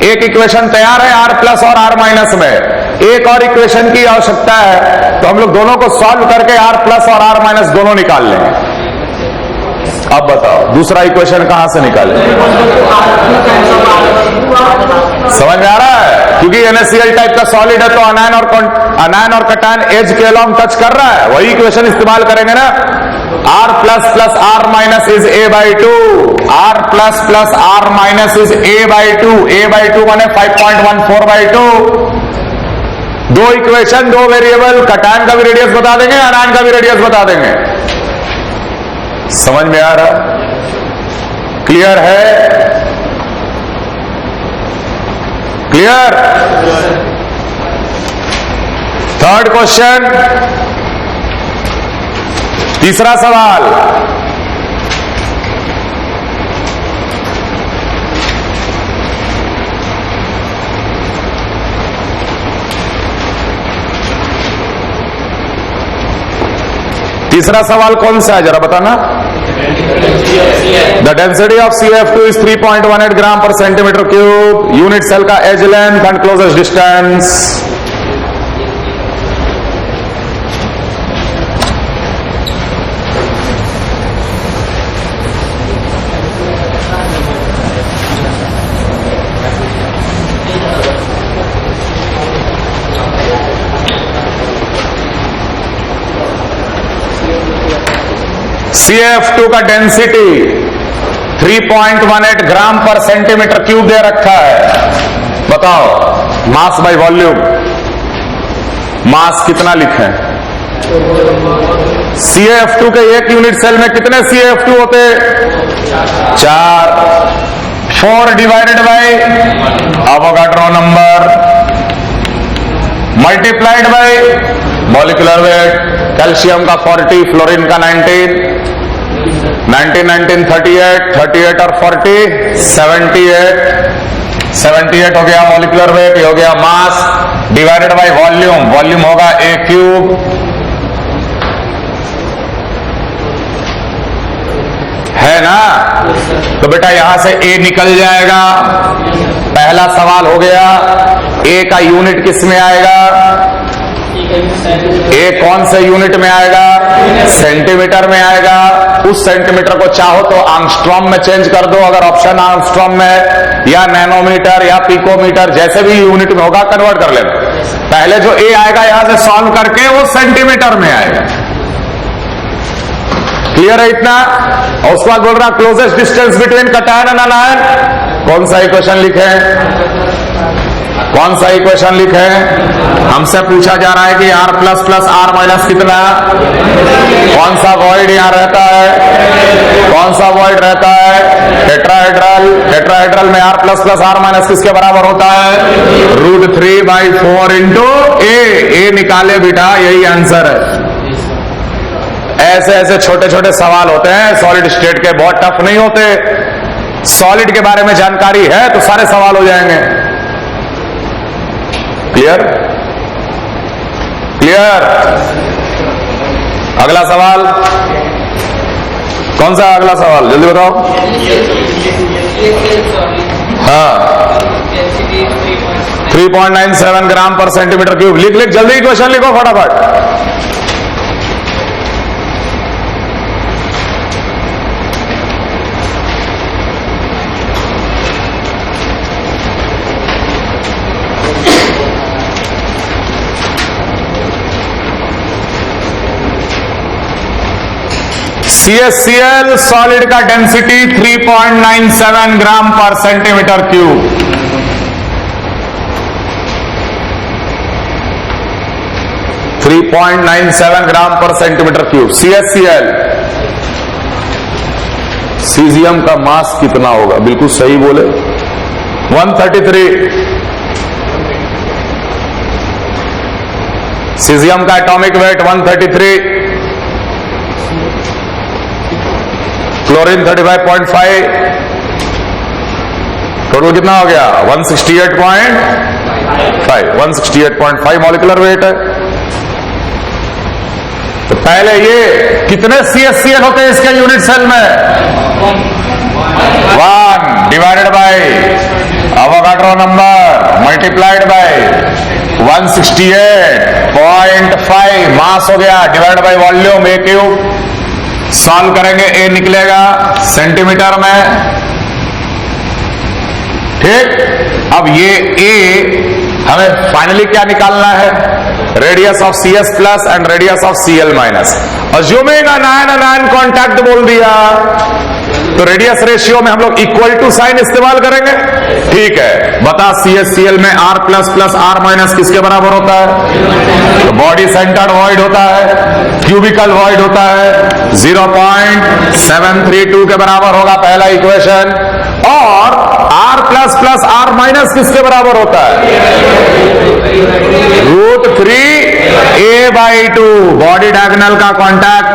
एक इक्वेशन तैयार है R+ और R- में, एक और इक्वेशन की आवश्यकता है, तो हम लोग दोनों को सॉल्व करके R+ और R- दोनों निकाल लेंगे। अब बताओ दूसरा इक्वेशन कहां से निकालें, समझ में आ रहा है, क्योंकि NaCl टाइप का सॉलिड है तो अनायन और कटायन एज के अलोंग टच कर रहा है, वही इक्वेशन इस्तेमाल करेंगे ना। R++ R- is A/2, R++ R- is A/2, A/2 माने 5.14/2। दो इक्वेशन, दो वेरिएबल, कटायन का भी रेडियस बता देंगे, अनायन का भी रेडियस बता देंगे। समझ में आ रहा, क्लियर है, क्लियर। थर्ड क्वेश्चन, तीसरा सवाल, तीसरा सवाल कौन सा है जरा बताना, the density of CF2 is 3.18 gram per centimetre cube. Unit cell का edge length and closest distance. CF2 का density 3.18 gram per centimetre cube दे रखा है. बताओ मास बाय वॉल्यूम. मास कितना लिखें? CF2 के एक यूनिट सेल में कितने CF2 होते? 4. 4 divided by Avogadro number multiplied by molecular weight. Calcium का 40, फ्लोरीन का 19, 38 और 40 78 हो गया मॉलिक्यूलर वेट. ये हो गया mass divided by volume. Volume होगा A क्यूब. है ना? तो बेटा यहां से A निकल जाएगा. पहला सवाल हो गया. A का यूनिट किस में आएगा? A कौन से यूनिट में आएगा? सेंटीमीटर में आएगा. उस सेंटीमीटर को चाहो तो आंगस्ट्रॉम में चेंज कर दो, अगर ऑप्शन आंगस्ट्रॉम में, या नैनोमीटर या पिकोमीटर, जैसे भी यूनिट में होगा कन्वर्ट कर लेना. पहले जो A आएगा यहां से सॉल्व करके वो सेंटीमीटर में आएगा. क्लियर है इतना? और उसके बाद बोल रहा closest distance between cation and अनायन. कौन सा इक्वेशन लिखे? कौन सा इक्वेशन लिखे? हमसे पूछा जा रहा है कि R plus plus R minus कितना. कौन सा वॉइड यहां रहता है? कौन सा वॉइड रहता है? टेट्राहेड्रल. टेट्राहेड्रल में R plus plus R minus किसके बराबर होता है? √3/4 इंटू A निकाले बेटा, यही आंसर है. ऐसे ऐसे छोटे छोटे सवाल होते हैं सॉलिड स्टेट के, बहुत टफ नहीं होते. सॉलिड के बारे में जानकारी है तो सारे सवाल हो जाएंगे. क्लियर? क्लियर? अगला सवाल कौन सा? अगला सवाल जल्दी बताओ. हाँ, 3.97 ग्राम पर सेंटीमीटर क्यूब. लिख जल्दी क्वेश्चन लिखो फटाफट. CaCl सॉलिड का डेंसिटी 3.97 ग्राम पर सेंटीमीटर क्यूब. .97 ग्राम per centimetre cube. CaCl. Caesium का मास कितना होगा? बिल्कुल सही बोले, 133. सीजियम का एटॉमिक वेट 133. क्लोरीन 35.5. टोटल कितना हो गया? 168.5 मॉलिक्यूलर वेट है. तो पहले ये कितने CaCl होते हैं इसके यूनिट सेल में? 1 divided by Avogadro number multiplied by 168.5 मास हो गया divide by volume A cube. Solve करेंगे A निकलेगा सेंटीमीटर में. ठीक. अब ये A हमें फाइनली क्या निकालना है? Radius of CS plus and radius of Cl minus. Assuming अनायन contact बोल दिया तो रेडियस रेशियो में हम लोग इक्वल टू साइन इस्तेमाल करेंगे. ठीक है. बता CaCl में R plus plus R minus किसके बराबर होता है? तो बॉडी सेंटर्ड वॉइड होता है, क्यूबिकल वॉइड होता है, 0.732 के बराबर होगा पहला इक्वेशन. और R plus plus R minus किसके बराबर होता है? √3a/2. बॉडी डायगोनल का कॉन्टैक्ट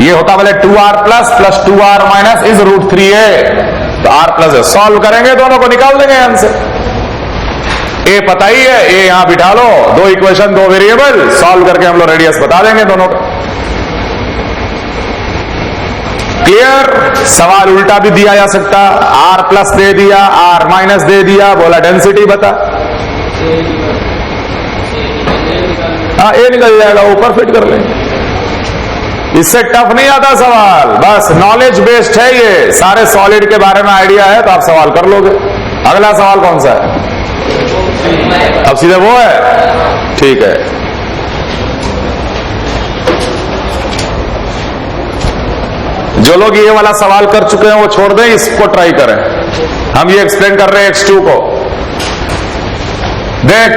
ये होता बोले 2R plus plus 2R minus is √3a. तो R प्लस है. सॉल्व करेंगे दोनों को निकाल देंगे आंसर. A पता ही है, A यहां बिठा लो. 2 इक्वेशन 2 वेरिएबल सॉल्व करके हम लोग रेडियस बता देंगे दोनों का. क्लियर? सवाल उल्टा भी दिया जा सकता, R प्लस दे दिया, R माइनस दे दिया, बोला डेंसिटी बता। हाँ, ए निकल जाएगा, ऊपर फिट कर लेंगे। इससे टफ नहीं आता सवाल, बस नॉलेज बेस्ड है ये। सारे सॉलिड के बारे में आइडिया है तो आप सवाल कर लोगे। अगला सवाल कौन सा है? अब सीधे वो है, ठीक है। जो लोग ये वाला सवाल कर चुके हैं वो छोड़ दें, इसको ट्राई करें। हम ये एक्सप्लेन कर रहे हैं X2 को। देख,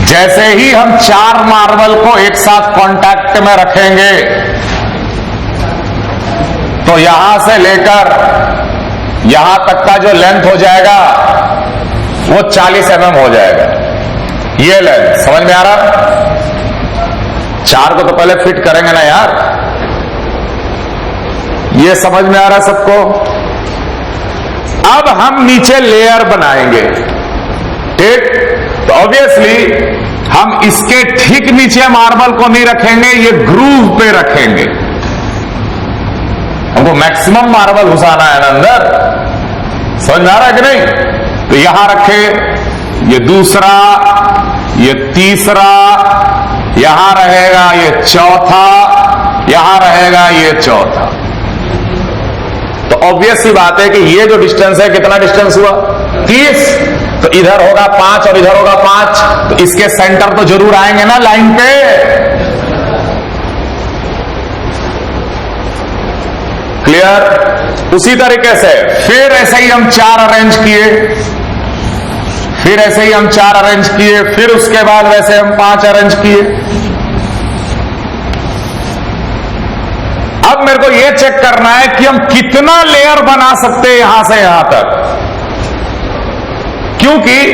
जैसे ही हम 4 मार्बल को एक साथ कांटेक्ट में रखेंगे तो यहां से लेकर यहां तक का जो लेंथ हो जाएगा वो 40 mm हो जाएगा। ये लेंथ समझ में आ रहा? 4 को तो पहले फिट करेंगे ना यार। ये समझ में आ रहा सबको? अब हम नीचे लेयर बनाएंगे, ठीक? तो ऑब्वियसली हम इसके ठीक नीचे मार्बल को नहीं रखेंगे, ये ग्रूव पे रखेंगे। हमको मैक्सिमम मार्बल घुसाना है ना अंदर, समझ में आ रहा है कि नहीं? तो यहां रखे, ये दूसरा, ये तीसरा, यहां रहेगा ये चौथा, यहां रहेगा ये चौथा। तो ऑब्वियस सी बात है कि ये जो डिस्टेंस है, कितना डिस्टेंस हुआ? 30। तो इधर होगा 5 और इधर होगा 5, तो इसके सेंटर तो जरूर आएंगे ना लाइन पे। क्लियर? उसी तरीके से फिर ऐसे ही हम 4 अरेंज किए, फिर ऐसे ही हम 4 अरेंज किए, फिर उसके बाद वैसे हम 5 अरेंज किए। अब मेरे को यह चेक करना है कि हम कितना लेयर बना सकते हैं यहां से यहां तक, क्योंकि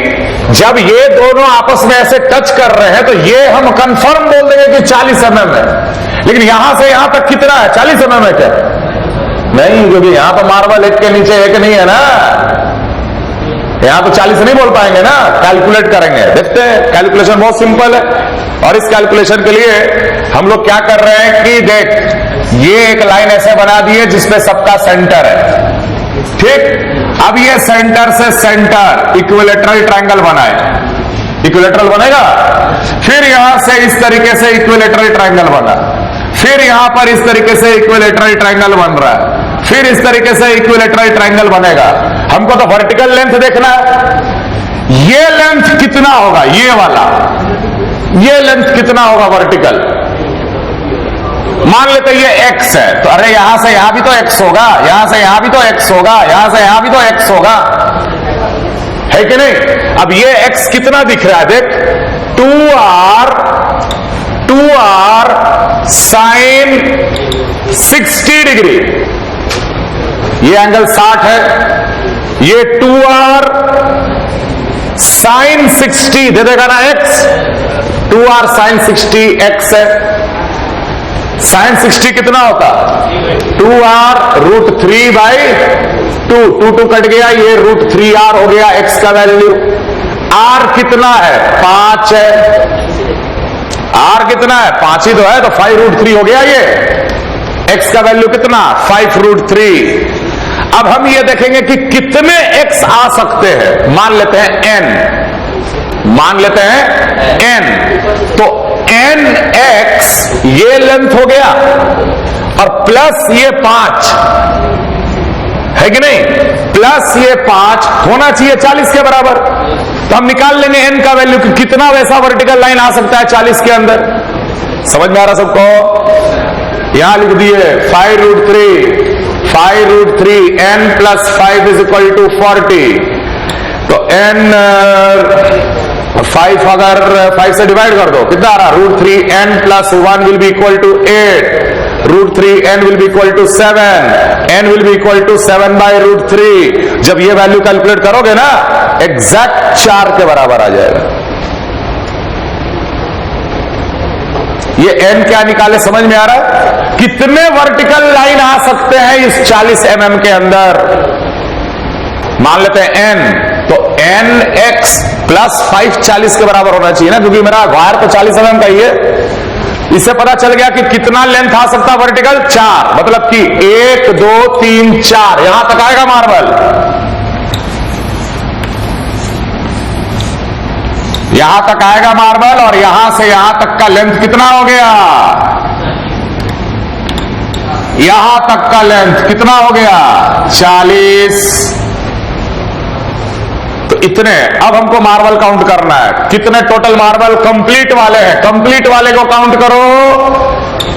जब ये दोनों आपस में ऐसे टच कर रहे हैं तो ये हम कंफर्म बोल देंगे कि 40 mm है, लेकिन यहां से यहां तक कितना है? 40 mm है क्या? नहीं, क्योंकि यहां तो मार्बल एक के नीचे एक नहीं है ना, यहां तो 40 नहीं बोल पाएंगे ना। कैलकुलेट करेंगे, देखते हैं। कैलकुलेशन बहुत सिंपल है, और इस कैलकुलेशन के लिए हम लोग क्या कर रहे हैं कि देख, ये एक लाइन ऐसे बना दी है जिसपे सबका सेंटर है, ठीक? अब ये सेंटर से सेंटर इक्विलेटरल ट्रायंगल बनाए, इक्विलेटरल बनेगा। फिर यहां से इस तरीके से इक्विलेटरल ट्रायंगल बना, फिर यहां पर इस तरीके से इक्विलेटरल ट्रायंगल बन रहा है, फिर इस तरीके से इक्विलेटरल ट्रायंगल बनेगा। हमको तो वर्टिकल लेंथ देखना है। ये लेंथ कितना होगा? ये वाला, ये लेंथ कितना होगा वर्टिकल? मान लेते ये x है, तो अरे यहां से यहां भी तो x होगा, यहां से यहां भी तो x होगा, यहां से यहां भी तो x होगा, है कि नहीं? अब ये x कितना दिख रहा है? देख, 2r साइन 60 डिग्री, ये एंगल 60 है। ये 2r साइन 60 दे देगा ना x, 2r साइन 60 x है। साइन 60 कितना होता? 2r√3/2, 2 कट गया, ये √3r हो गया x का वैल्यू। r कितना है? 5 है। r कितना है? 5 ही तो है, तो 5√3 हो गया ये। x का वैल्यू कितना? 5√3। अब हम ये देखेंगे कि कितने x आ सकते हैं। मान लेते हैं n, मान लेते हैं n, तो nx ये लेंथ हो गया और प्लस ये 5 है कि नहीं, प्लस ये 5 होना चाहिए 40 के बराबर। तो हम निकाल लेंगे n का वैल्यू कि कितना वैसा वर्टिकल लाइन आ सकता है 40 के अंदर। समझ में आ रहा सबको? यहां लिख दिए 5√3 n plus 5 is equal to 40। तो n 5 अगर 5 से डिवाइड कर दो कितना आ रहा? √3n plus 1 will be equal to 8, √3n will be equal to 7, n will be equal to 7/√3। जब ये वैल्यू कैलकुलेट करोगे ना, एग्जैक्ट 4 के बराबर आ जाएगा। ये n क्या निकाले समझ में आ रहा है? कितने वर्टिकल लाइन आ सकते हैं इस 40 mm के अंदर? मान लेते हैं n, तो nx प्लस 5 40 के बराबर होना चाहिए ना, क्योंकि मेरा वायर तो 40 mm का ही है। इससे पता चल गया कि कितना लेंथ आ सकता वर्टिकल, 4, मतलब कि 1 2 3 4 यहां तक आएगा मार्बल। यहां तक आएगा मार्बल और यहां से यहां तक का लेंथ कितना हो गया, यहां तक का लेंथ कितना हो गया 40। तो इतने, अब हमको मार्बल काउंट करना है, कितने टोटल मार्बल कंप्लीट वाले हैं, कंप्लीट वाले को काउंट करो,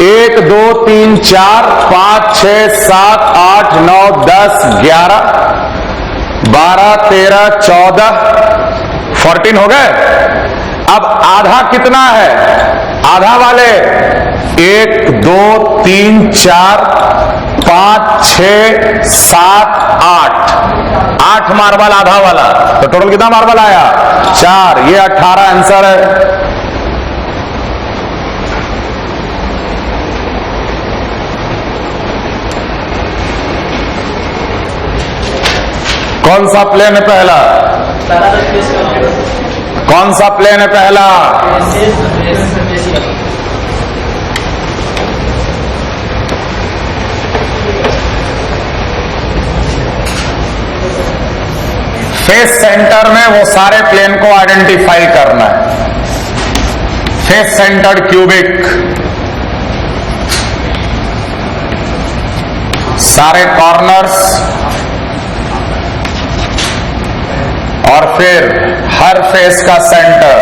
1 2 3 4 5 6 7 8 9 10 11 12 13 14 14 हो गए। अब आधा कितना है, आधा वाले 1 2 3 4 5 6 7 8 मार्बल आधा वाला, तो टोटल कितना मार्बल आया 4, ये 18 आंसर है। कौन सा प्लेन है पहला, कौन सा प्लेन है पहला, फेस सेंटर में वो सारे प्लेन को आइडेंटिफाई करना है। फेस सेंटर्ड क्यूबिक, सारे कॉर्नर्स और फिर हर फेस का सेंटर,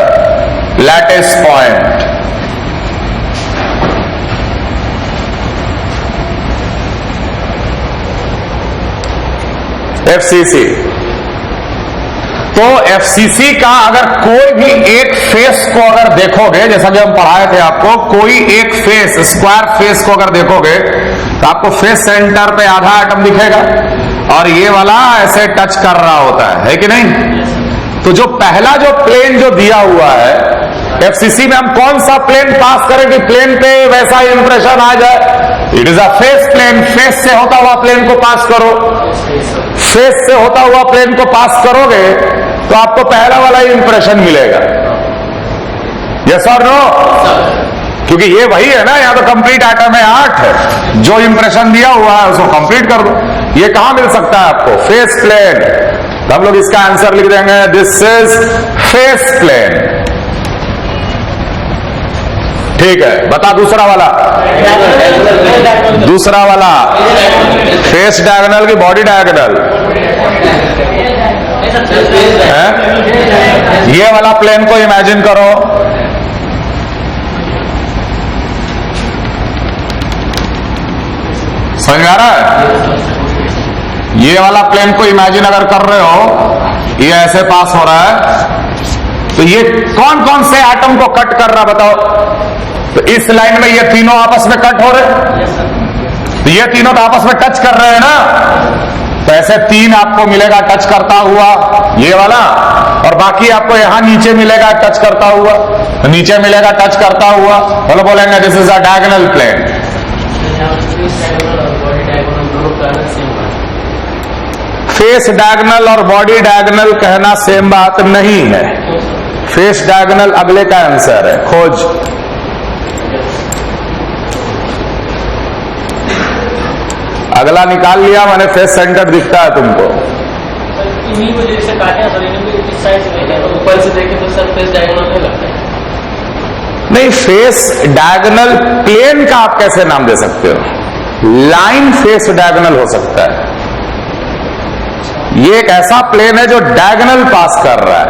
लैटिस पॉइंट। एफसीसी, तो एफसीसी का अगर कोई भी एक फेस को अगर देखोगे, जैसा कि हम पढ़ाए थे आपको, कोई एक फेस, स्क्वायर फेस को अगर देखोगे तो आपको फेस सेंटर पे आधा एटम दिखेगा और ये वाला ऐसे टच कर रहा होता है कि नहीं। तो जो पहला जो प्लेन जो दिया हुआ है एफसीसी में, हम कौन सा प्लेन पास करें कि प्लेन पे वैसा इंप्रेशन आ जाए, it is a face plane. Face से होता हुआ प्लेन को पास करो, फेस से होता हुआ प्लेन को पास करोगे तो आपको पहला वाला इंप्रेशन मिलेगा, यस और नो, क्योंकि ये वही है ना, यहां तो कंप्लीट एटम है 8 है, जो इंप्रेशन दिया हुआ है उसको कंप्लीट कर दो। ये कहां मिल सकता है आपको, फेस प्लेन, तो हम लोग इसका आंसर लिख देंगे, दिस इज फेस प्लेन। ठीक है, बता दूसरा वाला, दूसरा वाला फेस डायगोनल की बॉडी डायगोनल है। ये वाला प्लेन को इमेजिन करो, समझ में आ रहा है। ये वाला प्लेन को इमेजिन अगर कर रहे हो, ये ऐसे पास हो रहा है, तो ये कौन कौन से एटम को कट कर रहा बताओ। तो इस लाइन में ये तीनों आपस में कट हो रहे, तो ये तीनों तो आपस में टच कर रहे हैं ना, तो ऐसे 3 आपको मिलेगा टच करता हुआ ये वाला, और बाकी आपको यहां नीचे मिलेगा टच करता हुआ, तो नीचे मिलेगा टच करता हुआ, बोलो बोलेंगे this is a diagonal plane. Face diagonal और बॉडी डायगोनल कहना सेम बात नहीं है, फेस डायगोनल अगले का आंसर है, खोज। अगला निकाल लिया मैंने, फेस सेंटर दिखता है तुमको, इन्हीं वजह से काटे सर, इस साइड से देखें तो ऊपर से देखें तो सर फेस डायगोनल में लगता है। नहीं, फेस डायगोनल प्लेन का आप कैसे नाम दे सकते हो, लाइन फेस डायगोनल हो सकता है। ये एक ऐसा प्लेन है जो डायगोनल पास कर रहा है,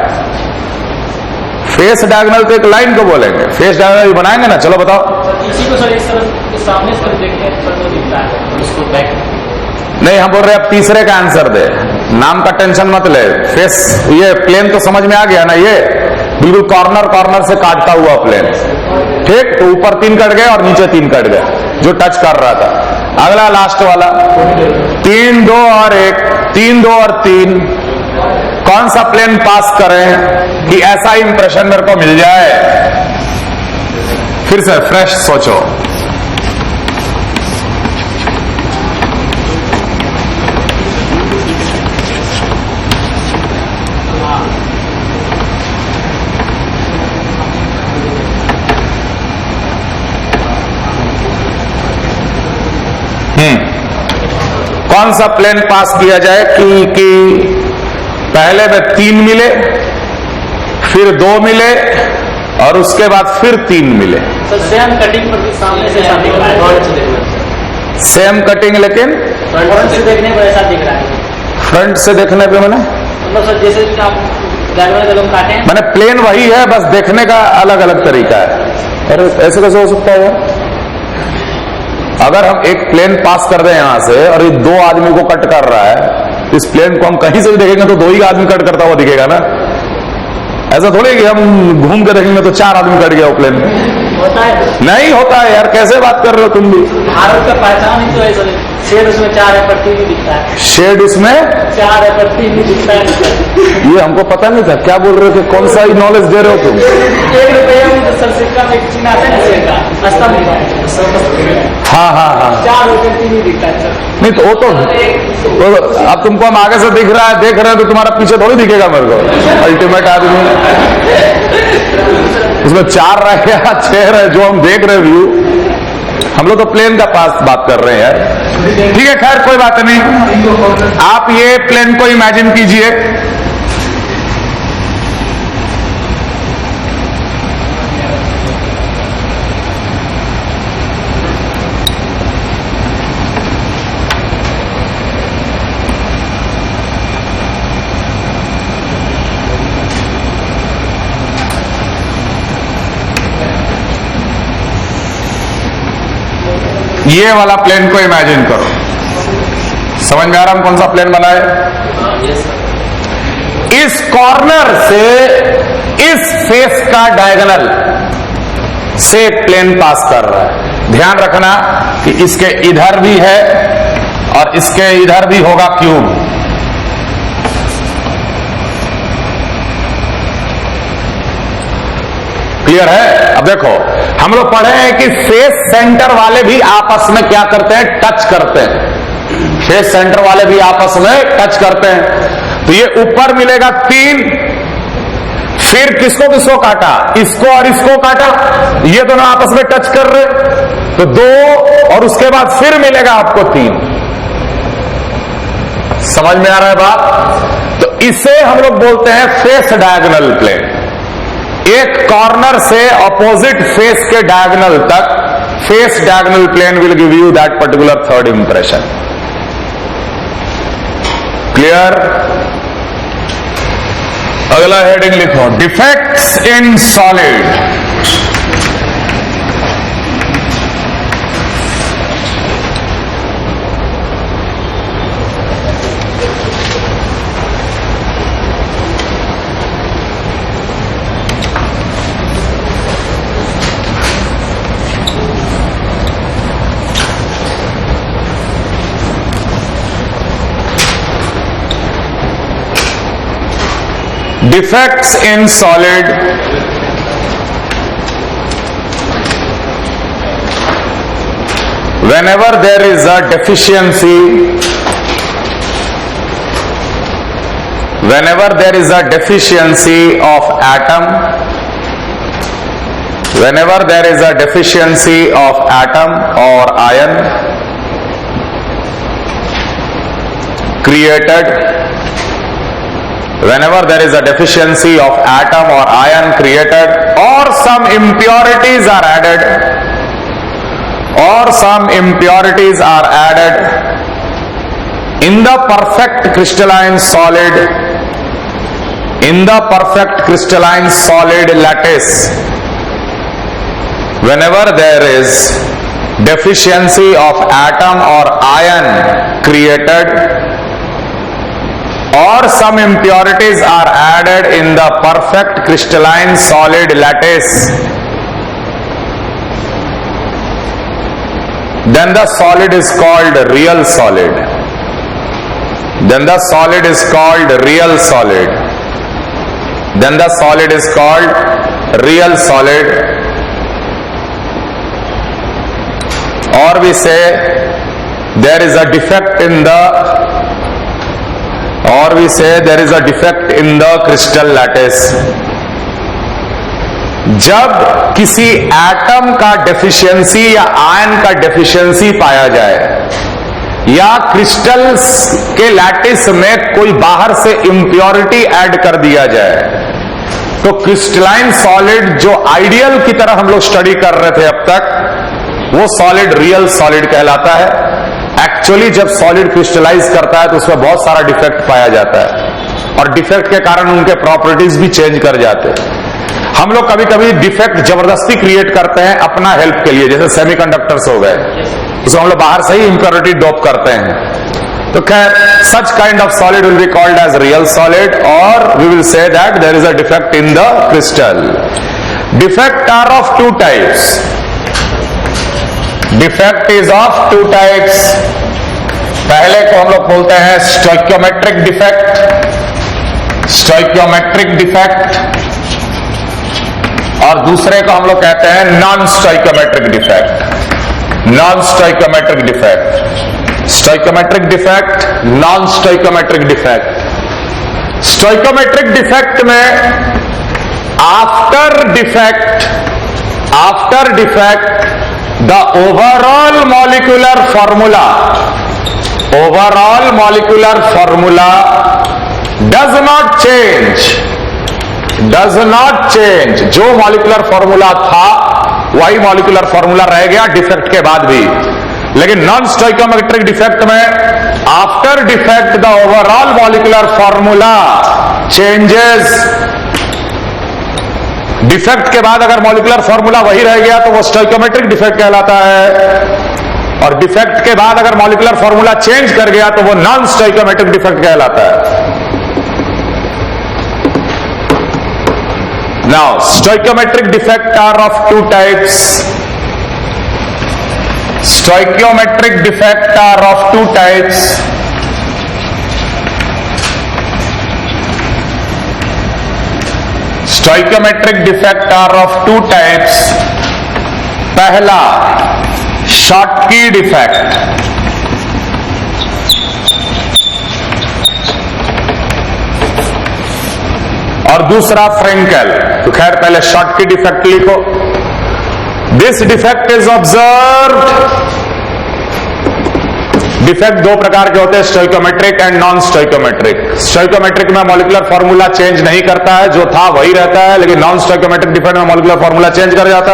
फेस डायगोनल तो एक लाइन को बोलेंगे, फेस डायगोनल बनाएंगे ना, चलो बताओ। इसी को सर इस तरह सामने से देखें तो दिखता है, उसको बैक नहीं, हम बोल रहे अब तीसरे का आंसर दे, नाम का टेंशन मत ले। फेस, ये प्लेन तो समझ में आ गया ना, ये बिल्कुल कॉर्नर कॉर्नर से काटता हुआ प्लेन, ठीक। तो ऊपर 3 कट गए और नीचे 3 कट गए जो टच कर रहा था। अगला लास्ट वाला 3 2 और 1, 3 2 और 3, कौन सा प्लेन पास करें कि ऐसा इंप्रेशन मेरे को मिल जाए। फिर से फ्रेश सोचो, कौन सा प्लेन पास किया जाए कि पहले में 3 मिले, फिर 2 मिले और उसके बाद फिर 3 मिले। सर सेम कटिंग पर सामने से ऐसा दिख रहा है, फ्रंट से देखने सेम कटिंग लेकिन फ्रंट से देखने पर ऐसा दिख रहा है। फ्रंट से देखने पे मैंने मतलब सर जैसे कि आप डायगोनल कलम काटे हैं, मैंने प्लेन वही है, बस देखने का अलग अलग तरीका है। अरे ऐसे कैसे हो सकता है यार? अगर हम एक प्लेन पास कर दें यहां से और ये 2 आदमी को कट कर रहा है, इस प्लेन को हम कहीं से भी देखेंगे तो 2 ही आदमी कट करता हुआ दिखेगा ना। ऐसा थोड़ी कि हम घूम के देखेंगे तो 4 आदमी कट गया वो प्लेन में। होता है नहीं होता है यार, कैसे बात कर रहे हो तुम भी? भारत का पहचान ही तो है सर, शेड उसमें 4 है पर 3 ही दिखता है। शेड इसमें 4 है पर 3 ही दिखता है। ये हमको पता नहीं था, क्या बोल रहे थे? कौन सा नॉलेज दे रहे हो तुम? 1 रुपया में तो सर सिक्का में एक चिन्ह आता है ना, शेड का रास्ता में हाँ हाँ हाँ, 4 रुपये 3 ही दिखता है सर। नहीं तो वो तो अब तुमको हम आगे से दिख रहा है, देख रहे हैं तो तुम्हारा पीछे थोड़ी दिखेगा मेरे को। अल्टीमेट आदमी उसमें 4 रहे या 6 रहे, जो हम देख रहे व्यू, हम लोग तो प्लेन का पास बात कर रहे हैं यार। ठीक है, खैर कोई बात नहीं। आप ये प्लेन को इमेजिन कीजिए, ये वाला प्लेन को इमेजिन करो। समझ में आ रहा हम कौन सा प्लेन बनाए? इस कॉर्नर से इस फेस का डायगोनल से प्लेन पास कर रहा है। ध्यान रखना कि इसके इधर भी है और इसके इधर भी होगा क्यूब। क्लियर है? अब देखो, हम लोग पढ़े हैं कि फेस सेंटर वाले भी आपस में क्या करते हैं? टच करते हैं। फेस सेंटर वाले भी आपस में टच करते हैं। तो ये ऊपर मिलेगा 3, फिर किसको किसको काटा? इसको और इसको काटा, ये दोनों आपस में टच कर रहे तो 2, और उसके बाद फिर मिलेगा आपको 3। समझ में आ रहा है बात? तो इसे हम लोग बोलते हैं फेस डायगोनल प्लेन। एक कॉर्नर से अपोजिट फेस के डायगोनल तक face diagonal plane will give you that particular third impression. Clear? अगला हेडिंग लिखो, defects in solid. Defects in solid. Whenever there is a deficiency, whenever there is a deficiency of atom, whenever there is a deficiency of atom or ion created, whenever there is a deficiency of atom or ion created, or some impurities are added, or some impurities are added in the perfect crystalline solid, in the perfect crystalline solid lattice, whenever there is deficiency of atom or ion created, or some impurities are added in the perfect crystalline solid lattice, then the solid is called real solid. Then the solid is called real solid. Then the solid is called real solid. Or we say there is a defect in the, or we say there is a defect in the crystal lattice. जब किसी atom का deficiency या ion का deficiency पाया जाए, या crystals के lattice में कोई बाहर से इंप्योरिटी ऐड कर दिया जाए तो क्रिस्टलाइन सॉलिड जो आइडियल की तरह हम लोग स्टडी कर रहे थे अब तक, वो सॉलिड रियल सॉलिड कहलाता है। एक्चुअली जब सॉलिड क्रिस्टलाइज करता है तो उसमें बहुत सारा डिफेक्ट पाया जाता है और डिफेक्ट के कारण उनके प्रॉपर्टीज भी चेंज कर जाते हैं। हम लोग कभी कभी डिफेक्ट जबरदस्ती क्रिएट करते हैं अपना हेल्प के लिए, जैसे सेमीकंडक्टर्स हो गए, उसको हम लोग बाहर से ही इंप्योरिटी डोप करते हैं। तो खैर such kind of solid will be called as real solid और we will say that there is a defect in the crystal. Defect are of two types. Defect is of two types. पहले को हम लोग बोलते हैं stoichiometric defect, stoichiometric defect, और दूसरे को हम लोग कहते हैं non stoichiometric defect. Non stoichiometric defect, stoichiometric defect, non stoichiometric defect. Stoichiometric defect में after defect the overall molecular formula does not change. जो मॉलिक्यूलर फॉर्मूला था वही मॉलिक्यूलर फॉर्मूला रह गया डिफेक्ट के बाद भी। लेकिन नॉन स्टोइकियोमेट्रिक डिफेक्ट में after defect the overall molecular formula changes. Defect के बाद अगर मॉलिक्यूलर फॉर्मूला वही रह गया तो वो स्टोइकियोमेट्रिक डिफेक्ट कहलाता है, और डिफेक्ट के बाद अगर मॉलिक्यूलर फॉर्मूला चेंज कर गया तो वो नॉन स्टोइकियोमेट्रिक डिफेक्ट कहलाता है। Now, stoichiometric defects are of two types. Stoichiometric defects are of two types. Stoichiometric defects are of two types. पहला Schottky defect. और दूसरा फ्रेंकेल। तो खैर पहले शॉटकी डिफेक्ट लिखो। This defect is observed. Defect दो प्रकार के होते हैं, stoichiometric and non stoichiometric. Stoichiometric में मॉलिक्यूलर फॉर्मूला चेंज नहीं करता है, जो था वही रहता है, लेकिन नॉन स्टोइकियोमेट्रिक डिफेक्ट में मॉलिक्यूलर फॉर्मूला चेंज कर जाता।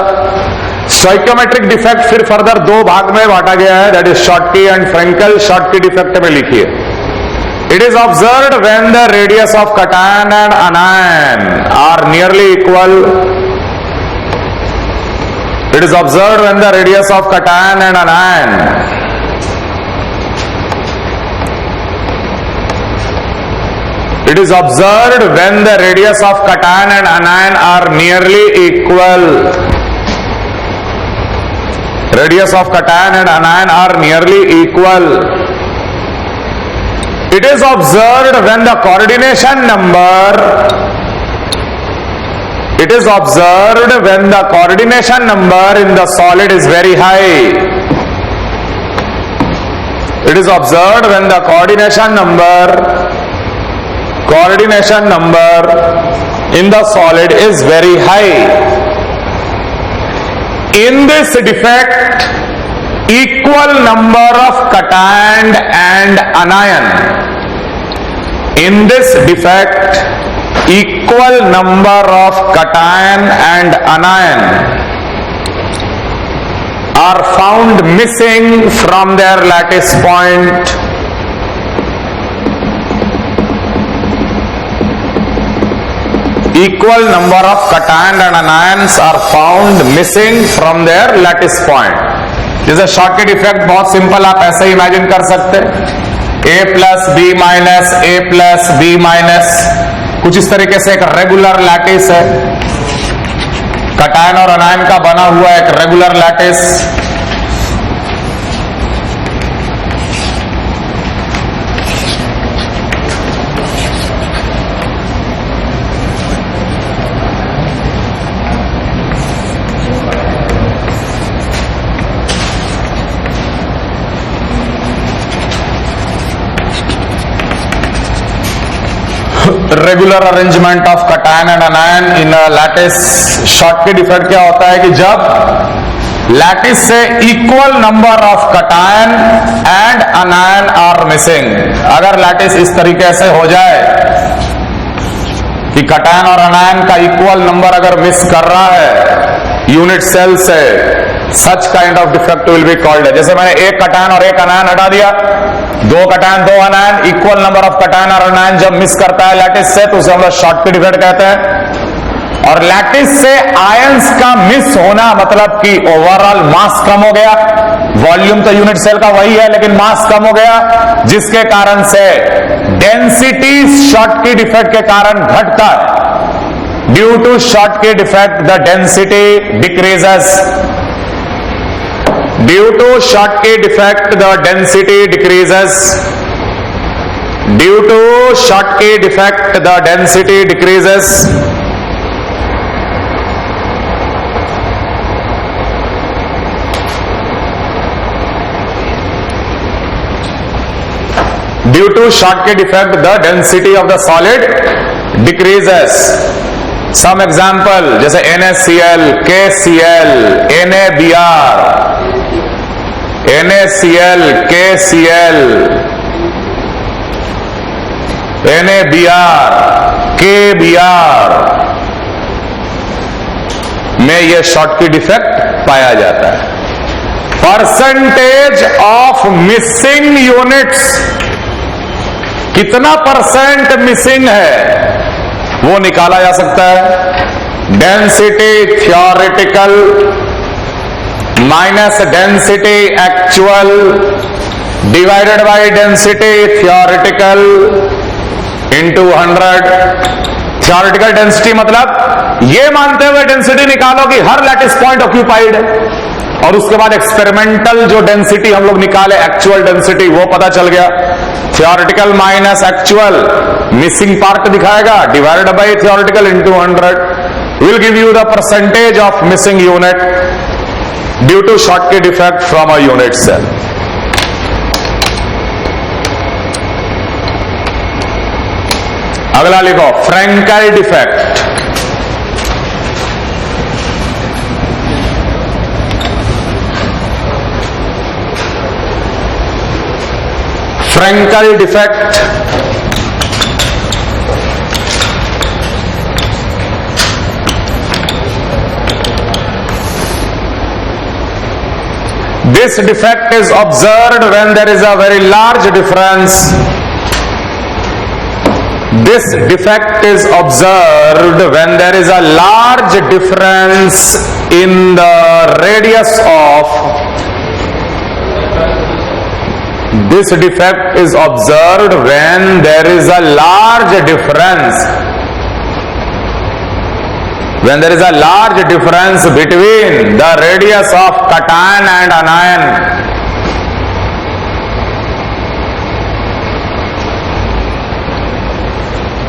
स्टोइकियोमेट्रिक डिफेक्ट फिर फर्दर दो भाग में बांटा गया है, that is Schottky and Frenkel. Schottky defect में लिखिए, it is observed when the radius of cation and anion are nearly equal. It is observed when the radius of cation and anion It is observed when the radius of cation and anion are nearly equal. Radius of cation and anion are nearly equal. It is observed when the coordination number in the solid is very high. It is observed when the coordination number in the solid is very high. In this defect, equal number of cation and anion. In this defect, equal number of cation and anion are found missing from their lattice point. Equal number of cation and anions are found missing from their lattice point. जैसे Schottky defect बहुत simple, आप ऐसे ही imagine कर सकते हैं, A plus B minus A plus B minus, कुछ इस तरीके से एक रेगुलर लैटिस है, कटायन और अनायन का बना हुआ एक regular lattice. Regular arrangement of cation and anion in lattice। Schottky defect क्या होता है कि जब लैटिस से equal number of cation and anion are missing. अगर लैटिस इस तरीके से हो जाए कि कटायन और अनायन का इक्वल नंबर अगर मिस कर रहा है यूनिट सेल से, सच kind of defect will be called. जैसे मैंने एक कटायन और एक अनायन हटा दिया, दो कटायन दो अनायन, इक्वल नंबर ऑफ कटायन और अनायन जब मिस करता है लैटिस से तो उसे हम लोग शॉर्टकी डिफेक्ट कहते हैं। और लैटिस से आयंस का मिस होना मतलब कि ओवरऑल मास कम हो गया, वॉल्यूम तो यूनिट सेल का वही है लेकिन मास कम हो गया, जिसके कारण से डेंसिटी शॉर्टकी डिफेक्ट के कारण घटता है। Due to Schottky defect the density decreases. Due to Schottky defect the density decreases. Due to Schottky defect the density decreases. Due to Schottky defect, the density of the solid decreases. Some example जैसे NaCl, KCl, NaBr, NaCl, KCl, NaBr, KBr में यह Schottky defect पाया जाता है। Percentage of missing units, कितना percent missing है वो निकाला जा सकता है। Density theoretical minus density actual divided by density theoretical into 100। Theoretical density मतलब ये मानते हुए डेंसिटी निकालो कि हर लैटिस पॉइंट ऑक्यूपाइड है, और उसके बाद एक्सपेरिमेंटल जो डेंसिटी हम लोग निकाले एक्चुअल डेंसिटी वो पता चल गया। Theoretical minus actual missing part दिखाएगा, divided by theoretical into 100 will give you the percentage of missing unit due to Schottky defect from a unit cell. अगला लिखो Frenkel defect. Frenkel defect this defect is observed when there is a very large difference. This defect is observed when there is a large difference in the radius of. This defect is observed when there is a large difference. When there is a large difference between the radius of cation and anion.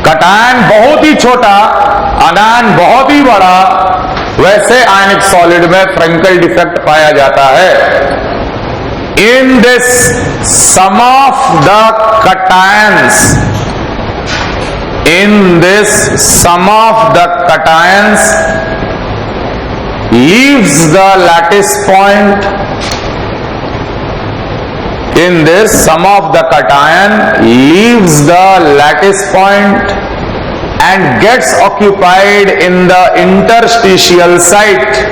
cation बहुत ही छोटा, अनायन बहुत ही बड़ा, वैसे आयनिक solid में Frenkel defect पाया जाता है। In this, some of the cations, in this some of the cations leaves the lattice point. In this, some of the cation leaves the lattice point and gets occupied in the interstitial site.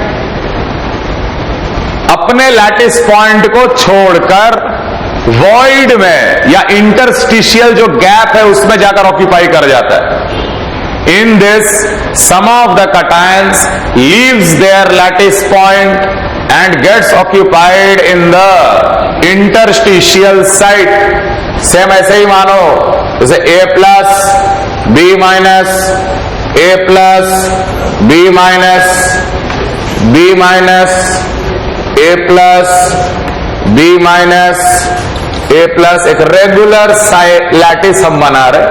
अपने lattice point को छोड़कर void में या interstitial जो gap है उसमें जाकर occupy कर जाता है। In this some of the cations leaves their lattice point and gets occupied in the interstitial site. Same ऐसे ही मानो जैसे A plus B minus, A plus B minus, B minus A plus B minus A plus, एक regular lattice हम बना रहे।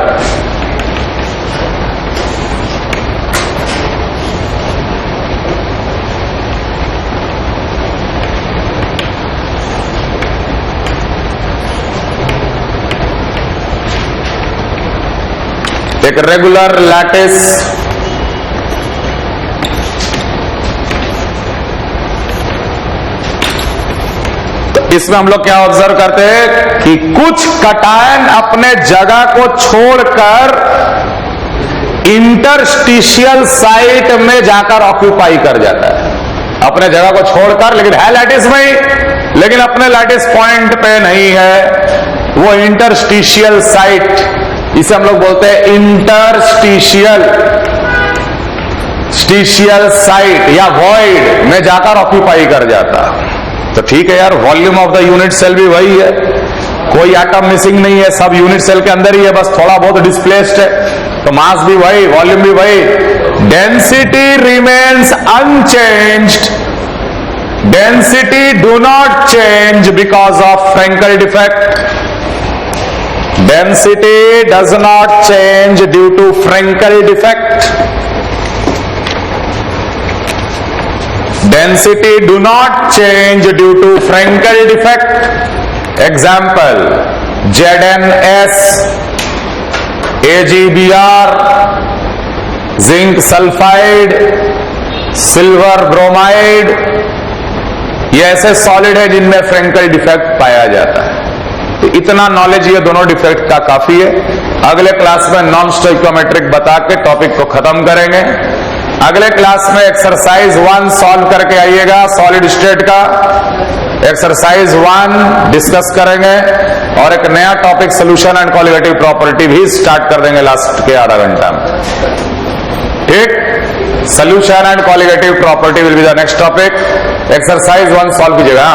एक regular lattice इसमें हम लोग क्या ऑब्जर्व करते हैं कि कुछ कटायन अपने जगह को छोड़कर इंटरस्टिशियल साइट में जाकर ऑक्यूपाई कर जाता है, अपने जगह को छोड़कर, लेकिन है लैटिस में ही, लेकिन अपने लैटिस पॉइंट पे नहीं है, वो इंटरस्टिशियल साइट, इसे हम लोग बोलते हैं इंटरस्टिशियल साइट या वॉइड में जाकर ऑक्यूपाई कर जाता। तो ठीक है यार, volume of the unit cell भी वही है, कोई एटम मिसिंग नहीं है, सब यूनिट सेल के अंदर ही है, बस थोड़ा बहुत डिस्प्लेस्ड है, तो मास भी वही, वॉल्यूम भी वही, density remains unchanged, density do not change because of Frenkel defect, density does not change due to Frenkel defect, density do not change due to Frenkel defect. Example: ZnS, AgBr, zinc sulfide, silver bromide, ये ऐसे solid है जिनमें Frenkel defect पाया जाता है। तो इतना knowledge ये दोनों डिफेक्ट का काफी है। अगले क्लास में नॉन स्टोइकोमेट्रिक बता के टॉपिक को खत्म करेंगे। अगले क्लास में एक्सरसाइज 1 सॉल्व करके आइएगा, सॉलिड स्टेट का एक्सरसाइज 1 डिस्कस करेंगे और एक नया topic solution and colligative property भी स्टार्ट कर देंगे लास्ट के आधा घंटा में। ठीक, solution and colligative property will be the next topic. Exercise 1 solve कीजिएगा।